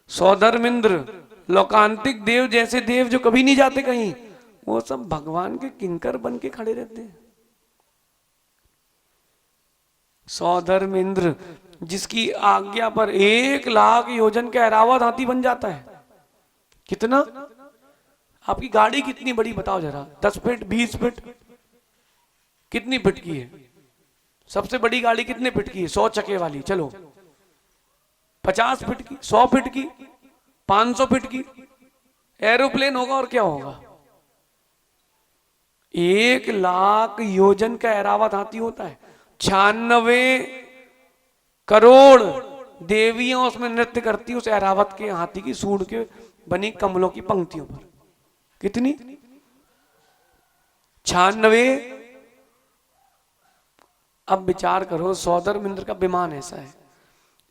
सौधर्मिंद्र, लोकांतिक देव जैसे देव जो कभी नहीं जाते कहीं, वो सब भगवान के किंकर बन के खड़े रहते हैं। सौधर्मिंद्र जिसकी आज्ञा पर 1 लाख योजन का ऐरावत हाथी बन जाता है। कितना? आपकी गाड़ी कितनी बड़ी बताओ जरा, 10 फीट, 20 फीट, कितनी फीट की है? सबसे बड़ी गाड़ी कितने फीट की है? 100 चक्के वाली, चलो 50 फीट की, 100 फीट की, 500 फीट की। एरोप्लेन होगा और क्या होगा। 1,00,000 योजन का ऐरावत हाथी होता है। 96 करोड़ देवियां उसमें नृत्य करती उस ऐरावत के हाथी की सूंड के बनी कमलों की पंक्तियों पर। कितनी? 96। अब विचार करो, सौदर्मिंद्र का विमान ऐसा है।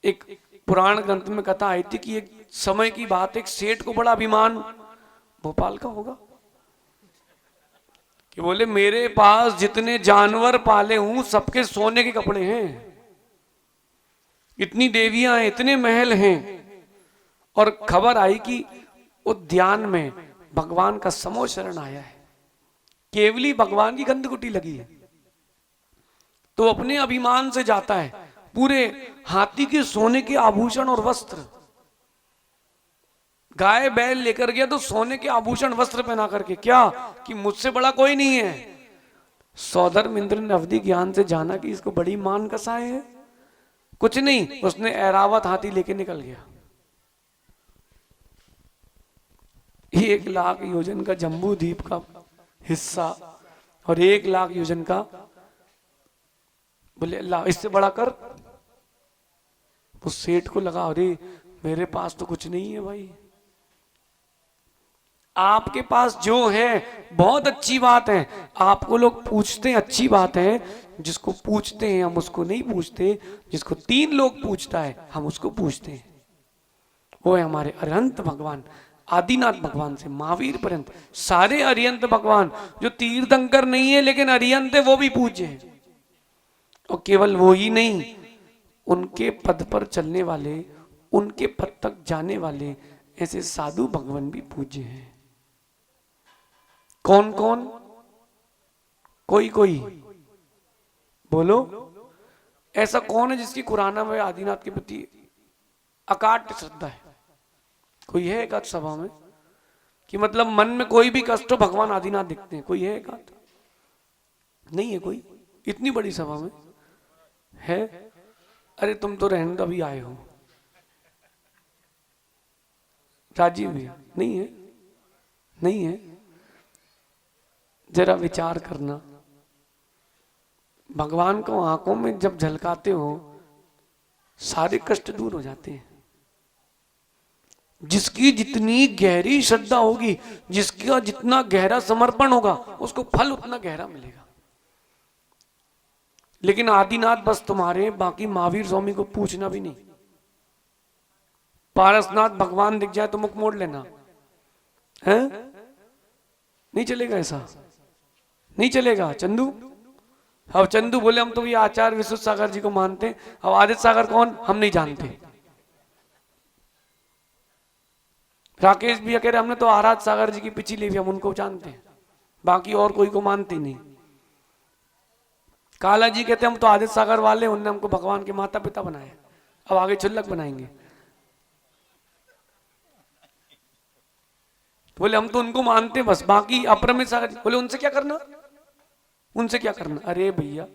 एक पुराण ग्रंथ में कथा आई थी कि एक समय की बात, एक सेठ को बड़ा अभिमान, भोपाल का होगा, कि बोले मेरे पास जितने जानवर पाले हूं सबके सोने के कपड़े हैं, इतनी देवियां हैं, इतने महल हैं। और खबर आई कि उद्यान में भगवान का समो शरण आया है, केवली भगवान की गंधकुटी लगी है। तो अपने अभिमान से जाता है, पूरे हाथी के सोने के आभूषण और वस्त्र, गाय बैल लेकर गया तो सोने के आभूषण वस्त्र पहना करके, क्या कि मुझसे बड़ा कोई नहीं है। सौदर्मिंद्र ने अवधि ज्ञान से जाना कि इसको बड़ी मान कसाए है। कुछ नहीं, उसने ऐरावत हाथी लेके निकल गया। 1,00,000 योजन का जम्बू द्वीप का हिस्सा और 1,00,000 योजन का, बोले अल्लाह इससे बड़ा कर। उस सेठ को लगा अरे मेरे पास तो कुछ नहीं है भाई। आपके पास जो है बहुत अच्छी बात है, आपको लोग पूछते हैं अच्छी बात है, जिसको पूछते हैं हम उसको नहीं पूछते, जिसको 3 लोग पूछता है हम उसको पूछते हैं। वो है हमारे अरिहंत भगवान, आदिनाथ भगवान से महावीर पर्यंत सारे अरिहंत भगवान। जो तीर्थंकर नहीं है लेकिन अरिहंत है वो भी पूज्य है। और केवल वो ही नहीं, उनके पद पर चलने वाले, उनके पद तक जाने वाले ऐसे साधु भगवान भी पूज्य हैं। कौन कौन? कोई कोई बोलो, ऐसा कौन है जिसकी कुराना में आदिनाथ के प्रति अकाट श्रद्धा है? कोई है एक आध सभा में कि मतलब मन में कोई भी कष्ट हो भगवान आदिनाथ दिखते हैं? कोई है एक आध? नहीं है कोई? इतनी बड़ी सभा में है? अरे तुम तो रहने अभी आए हो। राजीव भैया नहीं है? नहीं है? जरा विचार करना, भगवान को आंखों में जब झलकाते हो सारे कष्ट दूर हो जाते हैं। जिसकी जितनी गहरी श्रद्धा होगी, जिसका जितना गहरा समर्पण होगा, उसको फल उतना गहरा मिलेगा। लेकिन आदिनाथ बस तुम्हारे, बाकी महावीर स्वामी को पूछना भी नहीं। पारसनाथ भगवान दिख जाए तो मुख मोड़ लेना है, नहीं चलेगा, ऐसा नहीं चलेगा। चंदू, अब चंदू बोले हम तो ये आचार्य विश्व सागर जी को मानते हैं, अब आदित्य सागर कौन हम नहीं जानते। राकेश भैया कह रहे हमने तो आराध सागर जी की पिछी ली, हम उनको जानते हैं, बाकी और कोई को मानते नहीं। काला जी कहते हम तो आदित्य सागर वाले, उनने हमको भगवान के माता पिता बनाए, अब आगे छुल्लक बनाएंगे। बोले हम तो उनको मानते बस, बाकी अपरमित सागर जी, बोले उनसे क्या करना, उनसे क्या करना। अरे भैया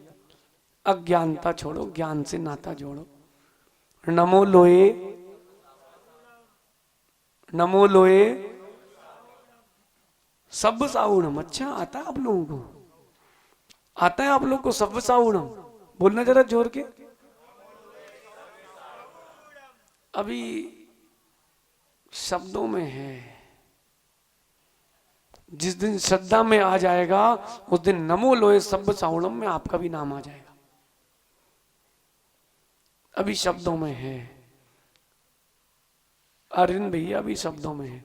अज्ञानता छोड़ो, ज्ञान से नाता जोड़ो। नमो लोए, नमो लोए सब साउणम। अच्छा आता है आप लोगों को? आता है आप लोग को सब साउणम? बोलना जरा जोर के। अभी शब्दों में है, जिस दिन श्रद्धा में आ जाएगा उस दिन नमो लोए सब साउणम में आपका भी नाम आ जाएगा। अभी शब्दों में है, अरविंद भैया भी शब्दों में है।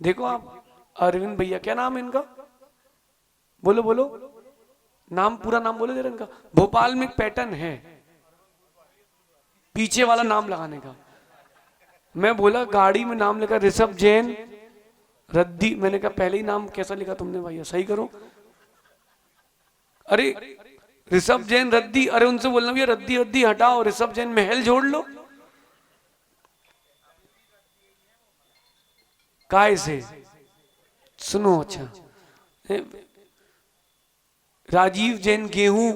देखो आप, अरविंद भैया क्या नाम है इनका? बोलो बोलो नाम, पूरा नाम बोलो जरा इनका। भोपाल में एक पैटर्न है पीछे वाला नाम लगाने का। मैं बोला गाड़ी में नाम लिखा ऋषभ जैन रद्दी, मैंने कहा पहले ही नाम कैसा लिखा तुमने भैया, सही करो। अरे ऋषभ जैन रद्दी, अरे उनसे बोलना भैया रद्दी रद्दी हटाओ, ऋषभ जैन महल जोड़ लो। काय से सुनो, अच्छा राजीव जैन गेहूं,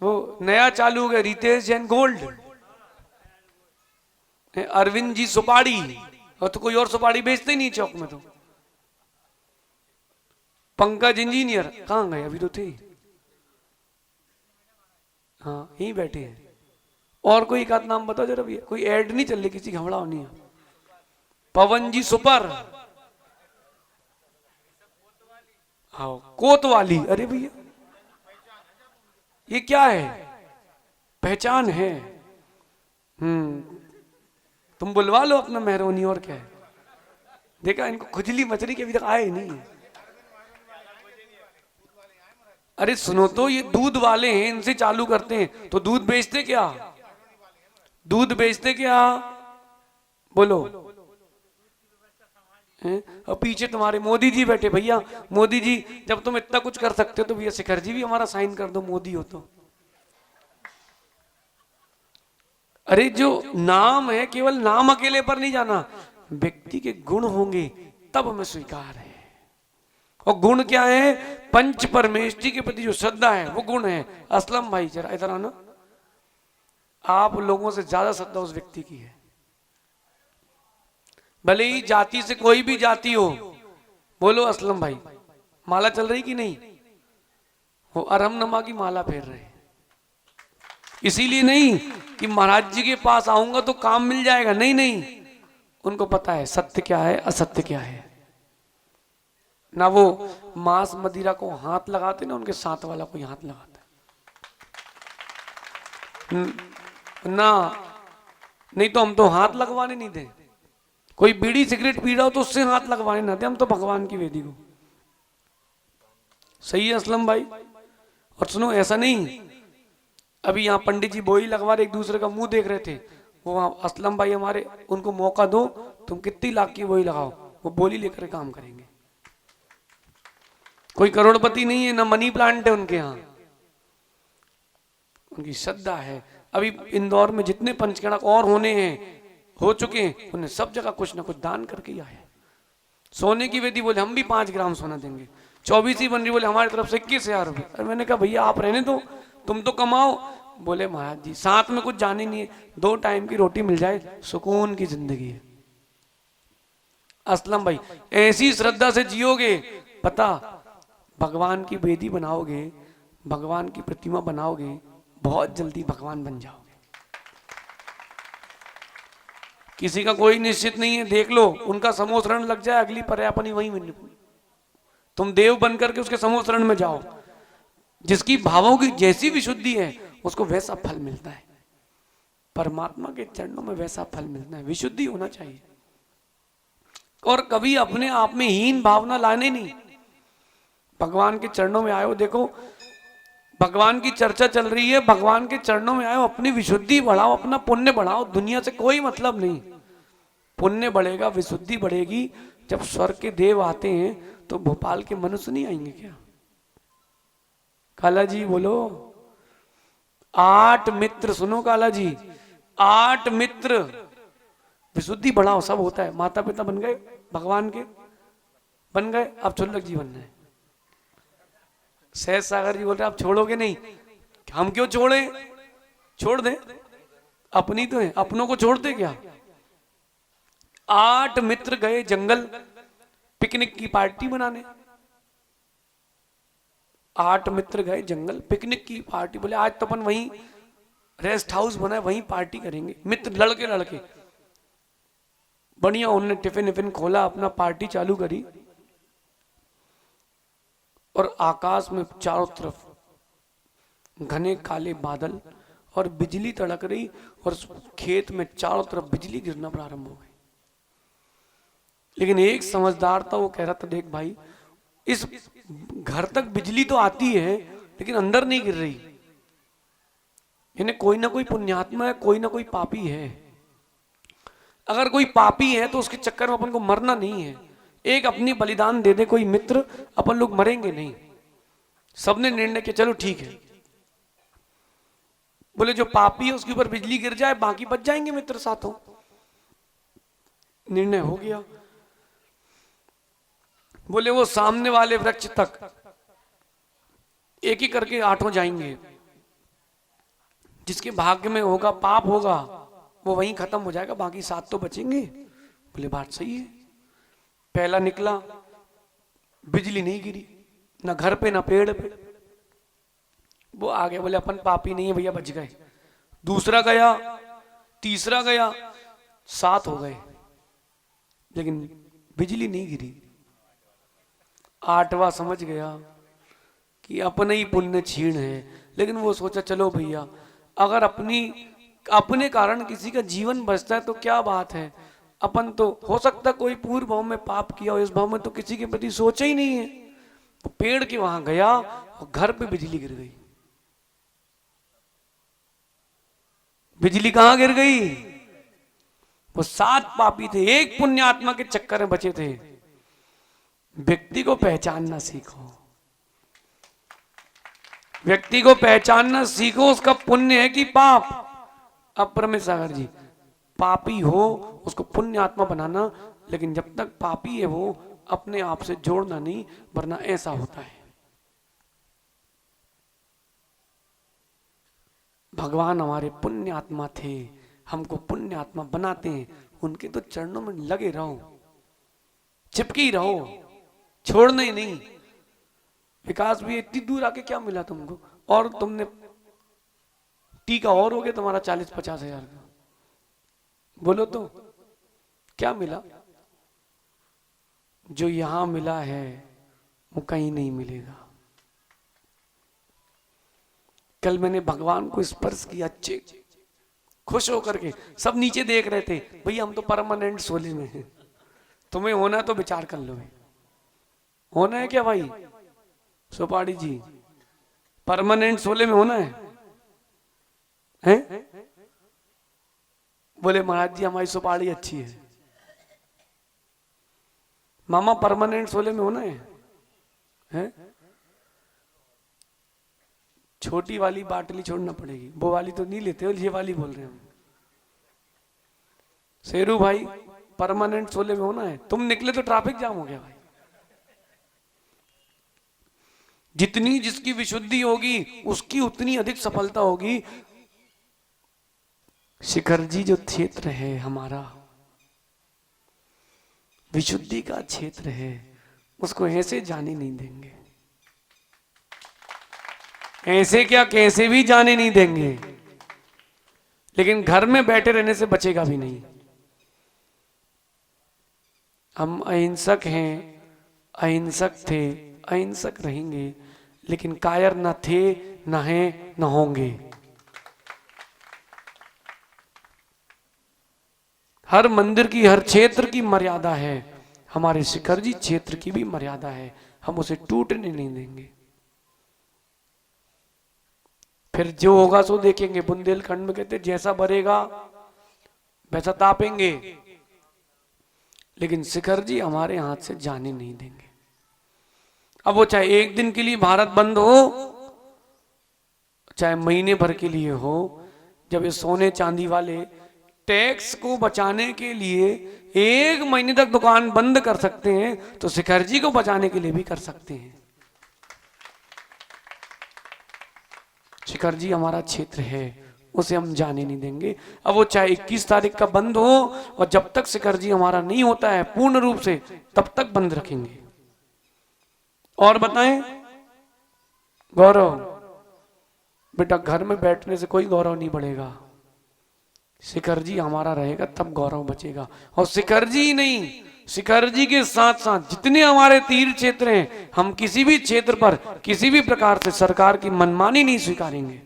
वो नया चालू हो गया, रितेश जैन गोल्ड, अरविंद जी सुपारी, और तो कोई और सुपारी बेचते ही नहीं चौक में। तो पंकज इंजीनियर कहाँ गए? अभी तो थे। हाँ यहीं बैठे हैं। और कोई एक आध नाम बताओ जरा भैया, कोई ऐड नहीं चल रही, किसी घबराओ नहीं है। पवन जी सुपर। हाँ कोतवाली, अरे भैया ये क्या है? पहचान है। तुम बुलवा लो अपना मेहरोनी, और क्या है। देखा इनको खुजली मचली के अभी तक आए ही नहीं है। अरे सुनो तो, ये दूध वाले हैं, इनसे चालू करते हैं। तो दूध बेचते क्या? दूध बेचते क्या? बोलो। हैं? और पीछे तुम्हारे मोदी जी बैठे। भैया मोदी जी, जब तुम इतना कुछ कर सकते हो तो भैया शिखर जी भी हमारा साइन कर दो, मोदी हो तो। अरे जो नाम है, केवल नाम अकेले पर नहीं जाना, व्यक्ति के गुण होंगे तब हमें स्वीकार है। और गुण क्या है? पंच परमेष्टि के प्रति जो श्रद्धा है वो गुण है। असलम भाई जरा इधर आना। आप लोगों से ज्यादा श्रद्धा उस व्यक्ति की है, भले ही जाति से कोई भी जाति हो। बोलो असलम भाई, माला चल रही कि नहीं? वो अरहमनमा की माला फेर रहे हैं। इसीलिए नहीं कि महाराज जी के पास आऊंगा तो काम मिल जाएगा, नहीं नहीं, उनको पता है सत्य क्या है असत्य क्या है। ना वो मांस मदिरा को हाथ लगाते, ना उनके साथ वाला कोई हाथ लगाता ना। नहीं तो हम तो हाथ लगवाने नहीं दे। कोई बीड़ी सिगरेट पी रहा हो तो उससे हाथ लगवाने ना दे, हम तो भगवान की वेदी को। सही है असलम भाई? और सुनो ऐसा नहीं, अभी यहाँ पंडित जी बोई लगवा रहे, एक दूसरे का मुंह देख रहे थे। वो असलम भाई हमारे, उनको मौका दो, तुम कितनी लाख की बोई लगाओ, वो बोली लेकर काम करेंगे। कोई करोड़पति नहीं है, ना मनी प्लांट है उनके यहाँ, उनकी श्रद्धा है। अभी इंदौर में जितने पंचकणक और होने हैं, हो चुके हैं, उन्हें सब जगह कुछ ना कुछ दान करके आए। सोने की वेदी बोले हम भी 5 ग्राम सोना देंगे। 24 बन रही, बोले हमारी तरफ से 21,000 रुपए। अरे मैंने कहा भैया आप रहने दो, तुम तो कमाओ। बोले महाराज जी साथ में कुछ जाने नहीं है, 2 टाइम की रोटी मिल जाए, सुकून की जिंदगी है। असलम भाई ऐसी श्रद्धा से जियोगे, पता भगवान की वेदी बनाओगे, भगवान की प्रतिमा बनाओगे, बहुत जल्दी भगवान बन जाओगे। किसी का कोई निश्चित नहीं है, देख लो उनका समोसरण लग जाए, अगली पर्यापनी वहीं मिल। तुम देव बनकर के उसके समोसरण में जाओ। जिसकी भावों की जैसी विशुद्धि है उसको वैसा फल मिलता है। परमात्मा के चरणों में वैसा फल मिलता है, विशुद्धि होना चाहिए। और कभी अपने आप में हीन भावना लाने नहीं। भगवान के चरणों में आयो, देखो भगवान की चर्चा चल रही है, भगवान के चरणों में आयो, अपनी विशुद्धि बढ़ाओ, अपना पुण्य बढ़ाओ। दुनिया से कोई मतलब नहीं। पुण्य बढ़ेगा, विशुद्धि बढ़ेगी। जब स्वर्ग के देव आते हैं तो भोपाल के मनुष्य नहीं आएंगे क्या? काला जी बोलो। 8 मित्र, सुनो काला जी, 8 मित्र। विशुद्धि बढ़ाओ, सब होता है। माता पिता बन गए भगवान के, बन गए, अब चुल्लक जी बनना है। सहज सागर जी बोल रहे आप छोड़ोगे नहीं। हम क्यों छोड़े? छोड़ दे, अपनी तो है, अपनों को छोड़ते क्या? 8 मित्र गए जंगल पिकनिक की पार्टी बनाने। 8 मित्र गए जंगल पिकनिक की पार्टी, बोले आज तो अपन वहीं रेस्ट हाउस बना है, वहीं पार्टी करेंगे। मित्र लड़के लड़के बढ़िया, उन्होंने टिफिन विफिन खोला, अपना पार्टी चालू करी। और आकाश में चारों तरफ घने काले बादल और बिजली तड़क रही, और खेत में चारों तरफ बिजली गिरना प्रारंभ हो गई। लेकिन एक समझदार था, वो कह रहा था देख भाई, इस घर तक बिजली तो आती है लेकिन अंदर नहीं गिर रही। इन्हें कोई ना कोई पुण्यात्मा है, कोई ना कोई पापी है। अगर कोई पापी है तो उसके चक्कर में अपन को मरना नहीं है। एक अपनी बलिदान दे दे कोई मित्र, अपन लोग मरेंगे नहीं। सबने निर्णय किया चलो ठीक है। बोले जो पापी है उसके ऊपर बिजली गिर जाए, बाकी बच जाएंगे मित्र साथों। निर्णय हो गया। बोले वो सामने वाले वृक्ष तक एक ही करके 8 जाएंगे। जिसके भाग्य में होगा, पाप होगा, वो वहीं खत्म हो जाएगा, बाकी 7 तो बचेंगे। बोले बात सही है। पहला निकला, बिजली नहीं गिरी, ना घर पे ना पेड़ पे। वो आ गए, बोले अपन पापी नहीं है भैया, बच गए। दूसरा गया, तीसरा गया, 7 हो गए, लेकिन बिजली नहीं गिरी। 8वां समझ गया कि अपने ही पुण्य क्षीण है, लेकिन वो सोचा चलो भैया, अगर अपने कारण किसी का जीवन बचता है तो क्या बात है। अपन तो हो सकता कोई पूर्व भाव में पाप किया हो, इस भाव में तो किसी के प्रति सोचा ही नहीं है। तो पेड़ के वहां गया और घर पे बिजली गिर गई। बिजली कहां गिर गई? वो 7 पापी थे, एक पुण्यात्मा के चक्कर में बचे थे। व्यक्ति को पहचानना सीखो, व्यक्ति को पहचानना सीखो, उसका पुण्य है कि पाप। अब परमेश्वर जी, पापी हो उसको पुण्य आत्मा बनाना, लेकिन जब तक पापी है वो अपने आप से जोड़ना नहीं, वरना ऐसा होता है। भगवान हमारे पुण्य आत्मा थे, हमको पुण्य आत्मा बनाते हैं। उनके तो चरणों में लगे रहो, चिपके ही रहो, छोड़ना ही नहीं। विकास भी इतनी दूर आके क्या मिला तुमको? और तुमने टीका और हो गया तुम्हारा 40-50 हजार का, बोलो तो क्या मिला? जो यहां मिला है वो कहीं नहीं मिलेगा। कल मैंने भगवान को स्पर्श किया, अच्छे खुश होकर के। सब नीचे देख रहे थे, भैया हम तो परमानेंट सोले में हैं, तुम्हें होना तो विचार कर लो। होना है क्या भाई सुपाड़ी जी? परमानेंट सोले में होना है? हैं? बोले महाराज जी हमारी सुपाड़ी अच्छी है। मामा परमानेंट सोले में होना है? हैं? छोटी वाली बाटली छोड़ना पड़ेगी, वो वाली तो नहीं लेते हो, ये वाली बोल रहे हैं हम। शेरू भाई परमानेंट सोले में होना है? तुम निकले तो ट्रैफिक जाम हो गया भाई। जितनी जिसकी विशुद्धि होगी उसकी उतनी अधिक सफलता होगी। शिखर जी जो क्षेत्र है हमारा, विशुद्धि का क्षेत्र है, उसको ऐसे जाने नहीं देंगे। ऐसे क्या, कैसे भी जाने नहीं देंगे, लेकिन घर में बैठे रहने से बचेगा भी नहीं। हम अहिंसक हैं, अहिंसक थे, अहिंसक रहेंगे, लेकिन कायर न थे, न हैं, न होंगे। हर मंदिर की, हर क्षेत्र की मर्यादा है, हमारे शिखर जी क्षेत्र की भी मर्यादा है, हम उसे टूटने नहीं देंगे। फिर जो होगा सो देखेंगे। बुंदेलखंड में कहते जैसा भरेगा वैसा तापेंगे, लेकिन शिखर जी हमारे हाथ से जाने नहीं देंगे। अब वो चाहे एक दिन के लिए भारत बंद हो, चाहे महीने भर के लिए हो, जब ये सोने चांदी वाले टैक्स को बचाने के लिए 1 महीने तक दुकान बंद कर सकते हैं, तो शिखर जी को बचाने के लिए भी कर सकते हैं। शिखर जी हमारा क्षेत्र है, उसे हम जाने नहीं देंगे। अब वो चाहे 21 तारीख का बंद हो, और जब तक शिखर जी हमारा नहीं होता है पूर्ण रूप से, तब तक बंद रखेंगे। और बताएं गौरव बेटा, घर में बैठने से कोई गौरव नहीं बढ़ेगा। शिखर जी हमारा रहेगा तब गौरव बचेगा। और शिखर जी नहीं, शिखर जी के साथ साथ जितने हमारे तीर्थ क्षेत्र हैं, हम किसी भी क्षेत्र पर किसी भी प्रकार से सरकार की मनमानी नहीं स्वीकारेंगे।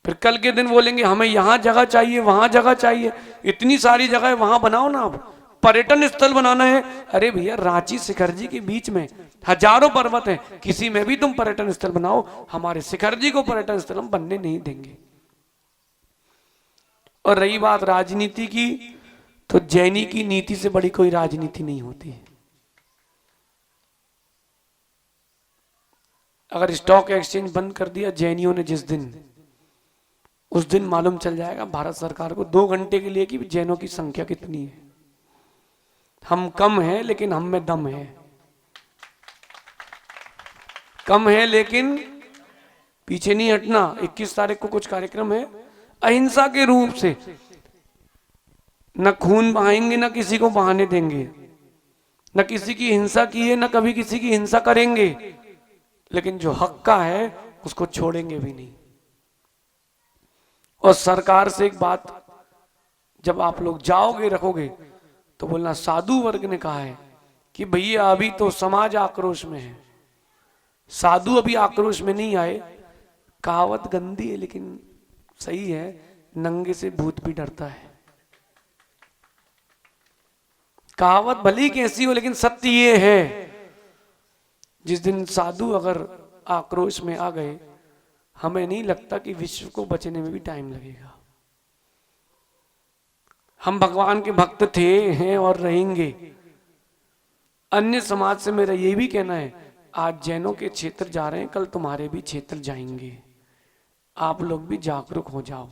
फिर कल के दिन बोलेंगे हमें यहां जगह चाहिए, वहां जगह चाहिए, इतनी सारी जगह वहां बनाओ ना, आप पर्यटन स्थल बनाना है। अरे भैया, रांची शिखर जी के बीच में हजारों पर्वत हैं, किसी में भी तुम पर्यटन स्थल बनाओ, हमारे शिखर जी को पर्यटन स्थल हम बनने नहीं देंगे। और रही बात राजनीति की, तो जैनी की नीति से बड़ी कोई राजनीति नहीं होती। अगर स्टॉक एक्सचेंज बंद कर दिया जैनियों ने जिस दिन, उस दिन मालूम चल जाएगा भारत सरकार को 2 घंटे के लिए कि जैनों की संख्या कितनी है। हम कम हैं लेकिन हम में दम है, कम है लेकिन पीछे नहीं हटना। 21 तारीख को कुछ कार्यक्रम है, अहिंसा के रूप से, न खून बहाएंगे, न किसी को बहाने देंगे। न किसी की हिंसा की है, न कभी किसी की हिंसा करेंगे, लेकिन जो हक का है उसको छोड़ेंगे भी नहीं। और सरकार से एक बात, जब आप लोग जाओगे रखोगे तो बोलना साधु वर्ग ने कहा है कि भैया अभी तो समाज आक्रोश में है, साधु अभी आक्रोश में नहीं आए। कहावत गंदी है लेकिन सही है, नंगे से भूत भी डरता है। कहावत भली कैसी हो लेकिन सत्य ये है, जिस दिन साधु अगर आक्रोश में आ गए, हमें नहीं लगता कि विश्व को बचने में भी टाइम लगेगा। हम भगवान के भक्त थे, हैं और रहेंगे। अन्य समाज से मेरा ये भी कहना है, आज जैनों के क्षेत्र जा रहे हैं, कल तुम्हारे भी क्षेत्र जाएंगे। आप लोग भी जागरूक हो जाओ।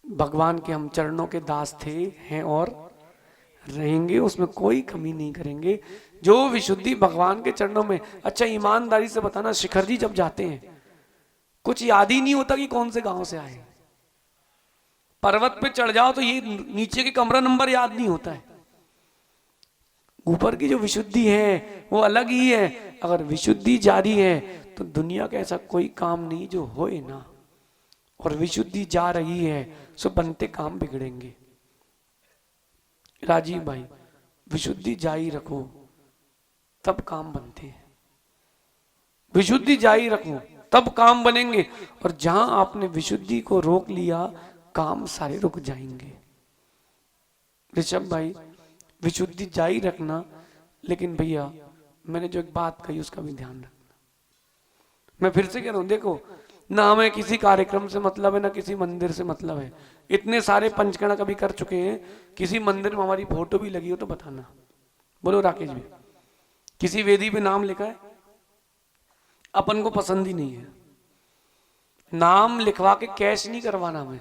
भगवान के हम चरणों के दास थे, हैं और रहेंगे, उसमें कोई कमी नहीं करेंगे। जो विशुद्धि भगवान के चरणों में। अच्छा ईमानदारी से बताना, शिखर जी जब जाते हैं कुछ याद ही नहीं होता कि कौन से गांव से आए। पर्वत पे चढ़ जाओ तो ये नीचे के कमरा नंबर याद नहीं होता है। ऊपर की जो विशुद्धि है वो अलग ही है। अगर विशुद्धि जारी है तो दुनिया का ऐसा कोई काम नहीं जो होए ना। और विशुद्धि जा रही है सो बनते काम बिगड़ेंगे। राजीव भाई, विशुद्धि जारी रखो तब काम बनते हैं। विशुद्धि जारी रखो तब काम बनेंगे। और जहां आपने विशुद्धि को रोक लिया, काम सारे रुक जाएंगे। ऋषभ भाई, विशुद्धि जारी रखना, लेकिन भैया मैंने जो एक बात कही उसका भी ध्यान रखना। मैं फिर से कह रहा हूं, देखो ना हमें किसी कार्यक्रम से मतलब है, ना किसी मंदिर से मतलब है। इतने सारे पंचकर्म कभी कर चुके हैं, किसी मंदिर में हमारी फोटो भी लगी हो तो बताना। बोलो राकेश जी, किसी वेदी पे नाम लिखा है? अपन को पसंद ही नहीं है। नाम लिखवा के कैश नहीं करवाना हमें,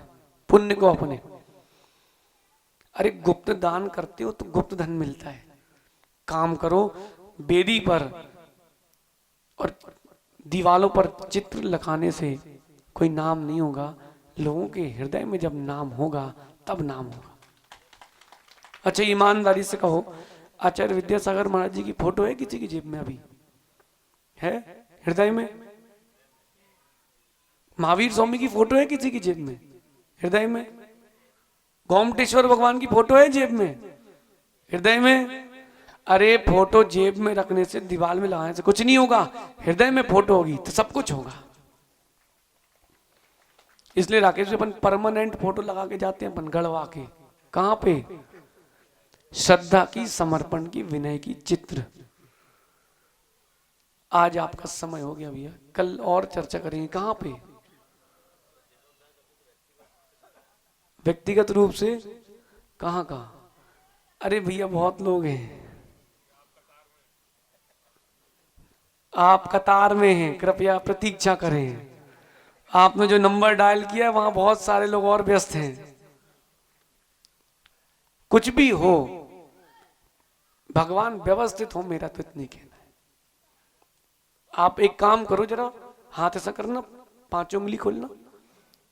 पुण्य को अपने। अरे गुप्त दान करते हो तो गुप्त धन मिलता है। काम करो वेदी पर, और दीवालों पर चित्र लगाने से कोई नाम नहीं होगा। लोगों के हृदय में जब नाम होगा तब नाम होगा। अच्छा ईमानदारी से कहो, आचार्य विद्यासागर महाराज जी की फोटो है किसी की जेब में? अभी है हृदय में? महावीर स्वामी की फोटो है किसी की जेब में, हृदय में? गोमटेश्वर भगवान की फोटो है जेब में, हृदय में? अरे फोटो जेब में रखने से, दीवार में लगाने से कुछ नहीं होगा। हृदय में फोटो होगी तो सब कुछ होगा। इसलिए राकेश अपन परमानेंट फोटो लगा के जाते हैं, अपन गड़वा के। कहां पे? श्रद्धा की, समर्पण की, विनय की चित्र। आज आपका समय हो गया भैया, कल और चर्चा करेंगे। कहां पे? व्यक्तिगत रूप से कहां कहां? अरे भैया बहुत लोग हैं। आप कतार में हैं, कृपया प्रतीक्षा करें। आपने जो नंबर डायल किया वहां बहुत सारे लोग और व्यस्त हैं। कुछ भी हो, भगवान व्यवस्थित हो, मेरा तो इतनी कहना है। आप एक काम करो, जरा हाथ ऐसा करना, 5 उंगली खोलना,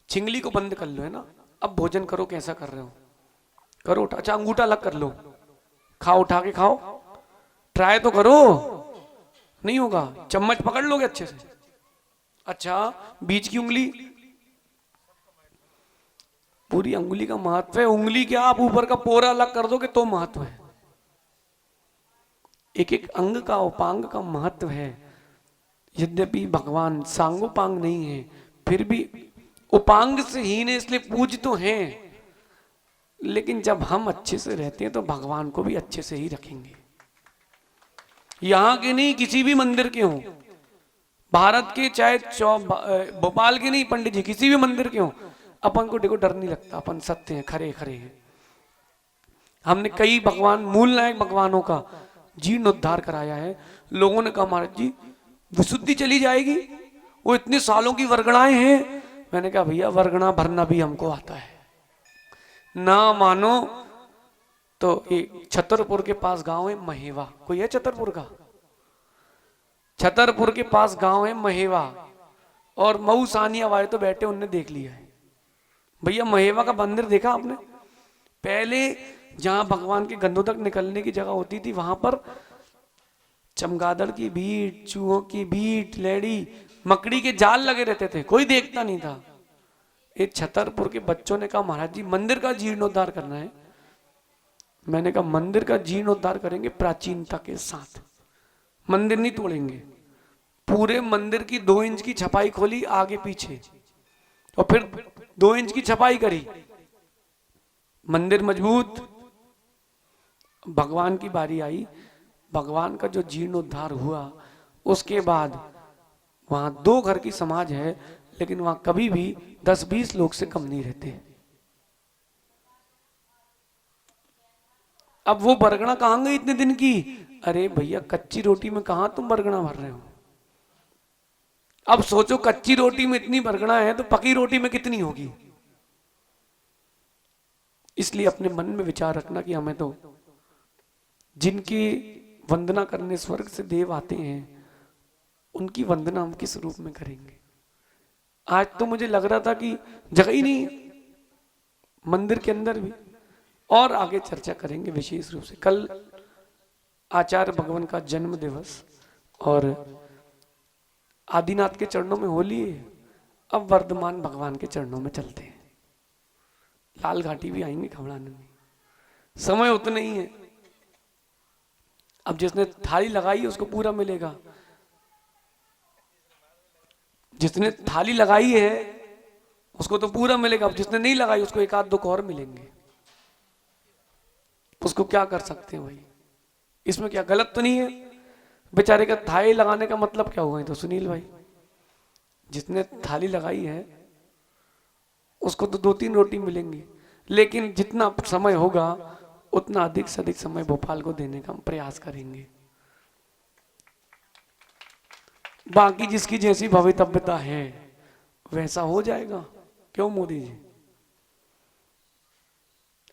छिंगली को बंद कर लो, है ना। अब भोजन करो, कैसा कर रहे हो करो। अच्छा अंगूठा अलग कर लो, खाओ, उठा के खाओ, ट्राई तो करो। नहीं होगा, चम्मच पकड़ लोगे अच्छे से। अच्छा बीच की उंगली, पूरी उंगली का महत्व है। उंगली क्या, आप ऊपर का पोरा अलग कर दोगे तो महत्व है। एक एक अंग का, उपांग का महत्व है। यद्यपि भगवान सांगोपांग नहीं है, फिर भी उपांग से हीन है, इसलिए पूज तो हैं। लेकिन जब हम अच्छे से रहते हैं तो भगवान को भी अच्छे से ही रखेंगे। यहां के नहीं, किसी भी मंदिर के हों, भारत के चाहे भोपाल के नहीं, पंडित जी किसी भी मंदिर के हों, अपन को देखो डर नहीं लगता। अपन सत्य हैं, खरे खरे हैं। हमने कई भगवान, मूल नायक भगवानों का जीर्णोद्धार कराया है। लोगों ने कहा महाराज जी विशुद्धि चली जाएगी, वो इतने सालों की वर्गणाएं हैं। मैंने कहा भैया वर्गणा भरना भी हमको आता है। ना मानो तो एक छतरपुर के पास गांव है महेवा, कोई है छतरपुर का? छतरपुर के पास गांव है महेवा, और मऊ सानिया वाले तो बैठे, उनने देख लिया है। भैया महेवा का मंदिर देखा आपने? पहले जहां भगवान के गंधोदक निकलने की जगह होती थी वहां पर चमगादड़ की बीट, चूहों की बीट, लेडी, मकड़ी के जाल लगे रहते थे, कोई देखता नहीं था। एक छतरपुर के बच्चों ने कहा महाराज जी मंदिर का जीर्णोद्धार करना है। मैंने कहा मंदिर का जीर्णोद्धार करेंगे प्राचीनता के साथ, मंदिर नहीं तोड़ेंगे। पूरे मंदिर की 2 इंच की छपाई खोली आगे पीछे और फिर 2 इंच की छपाई करी, मंदिर मजबूत। भगवान की बारी आई, भगवान का जो जीर्णोद्धार हुआ उसके बाद वहां 2 घर की समाज है, लेकिन वहां कभी भी 10-20 लोग से कम नहीं रहते। अब वो बरगना कहां गई इतने दिन की? अरे भैया कच्ची रोटी में कहां तुम बरगना भर रहे हो? अब सोचो कच्ची रोटी में इतनी बरगना है तो पकी रोटी में कितनी होगी। इसलिए अपने मन में विचार रखना कि हमें तो जिनकी वंदना करने स्वर्ग से देव आते हैं उनकी वंदना हम किस रूप में करेंगे। आज तो मुझे लग रहा था कि जगह ही नहीं मंदिर के अंदर भी, और आगे चर्चा करेंगे विशेष रूप से। कल आचार्य भगवान का जन्म दिवस और आदिनाथ के चरणों में होली है, अब वर्धमान भगवान के चरणों में चलते हैं। लाल घाटी भी आएंगे खबड़ाने में, समय उतना ही है। अब जिसने थाली लगाई है उसको पूरा मिलेगा, जिसने थाली लगाई है उसको तो पूरा मिलेगा। अब जिसने नहीं लगाई उसको 1-2 और मिलेंगे, उसको क्या कर सकते हैं भाई। इसमें क्या गलत तो नहीं है? बेचारे का थाली लगाने का मतलब क्या हुआ है? तो सुनील भाई जिसने थाली लगाई है उसको तो 2-3 रोटी मिलेंगी, लेकिन जितना समय होगा उतना अधिक से अधिक समय भोपाल को देने का हम प्रयास करेंगे। बाकी जिसकी जैसी भवितव्यता है वैसा हो जाएगा। क्यों मोदी जी?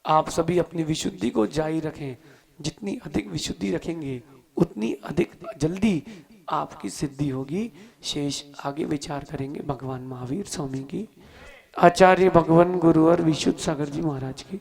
आप सभी अपनी विशुद्धि को जारी रखें, जितनी अधिक विशुद्धि रखेंगे उतनी अधिक जल्दी आपकी सिद्धि होगी। शेष आगे विचार करेंगे। भगवान महावीर स्वामी की, आचार्य भगवान गुरुवर विशुद्ध सागर जी महाराज की।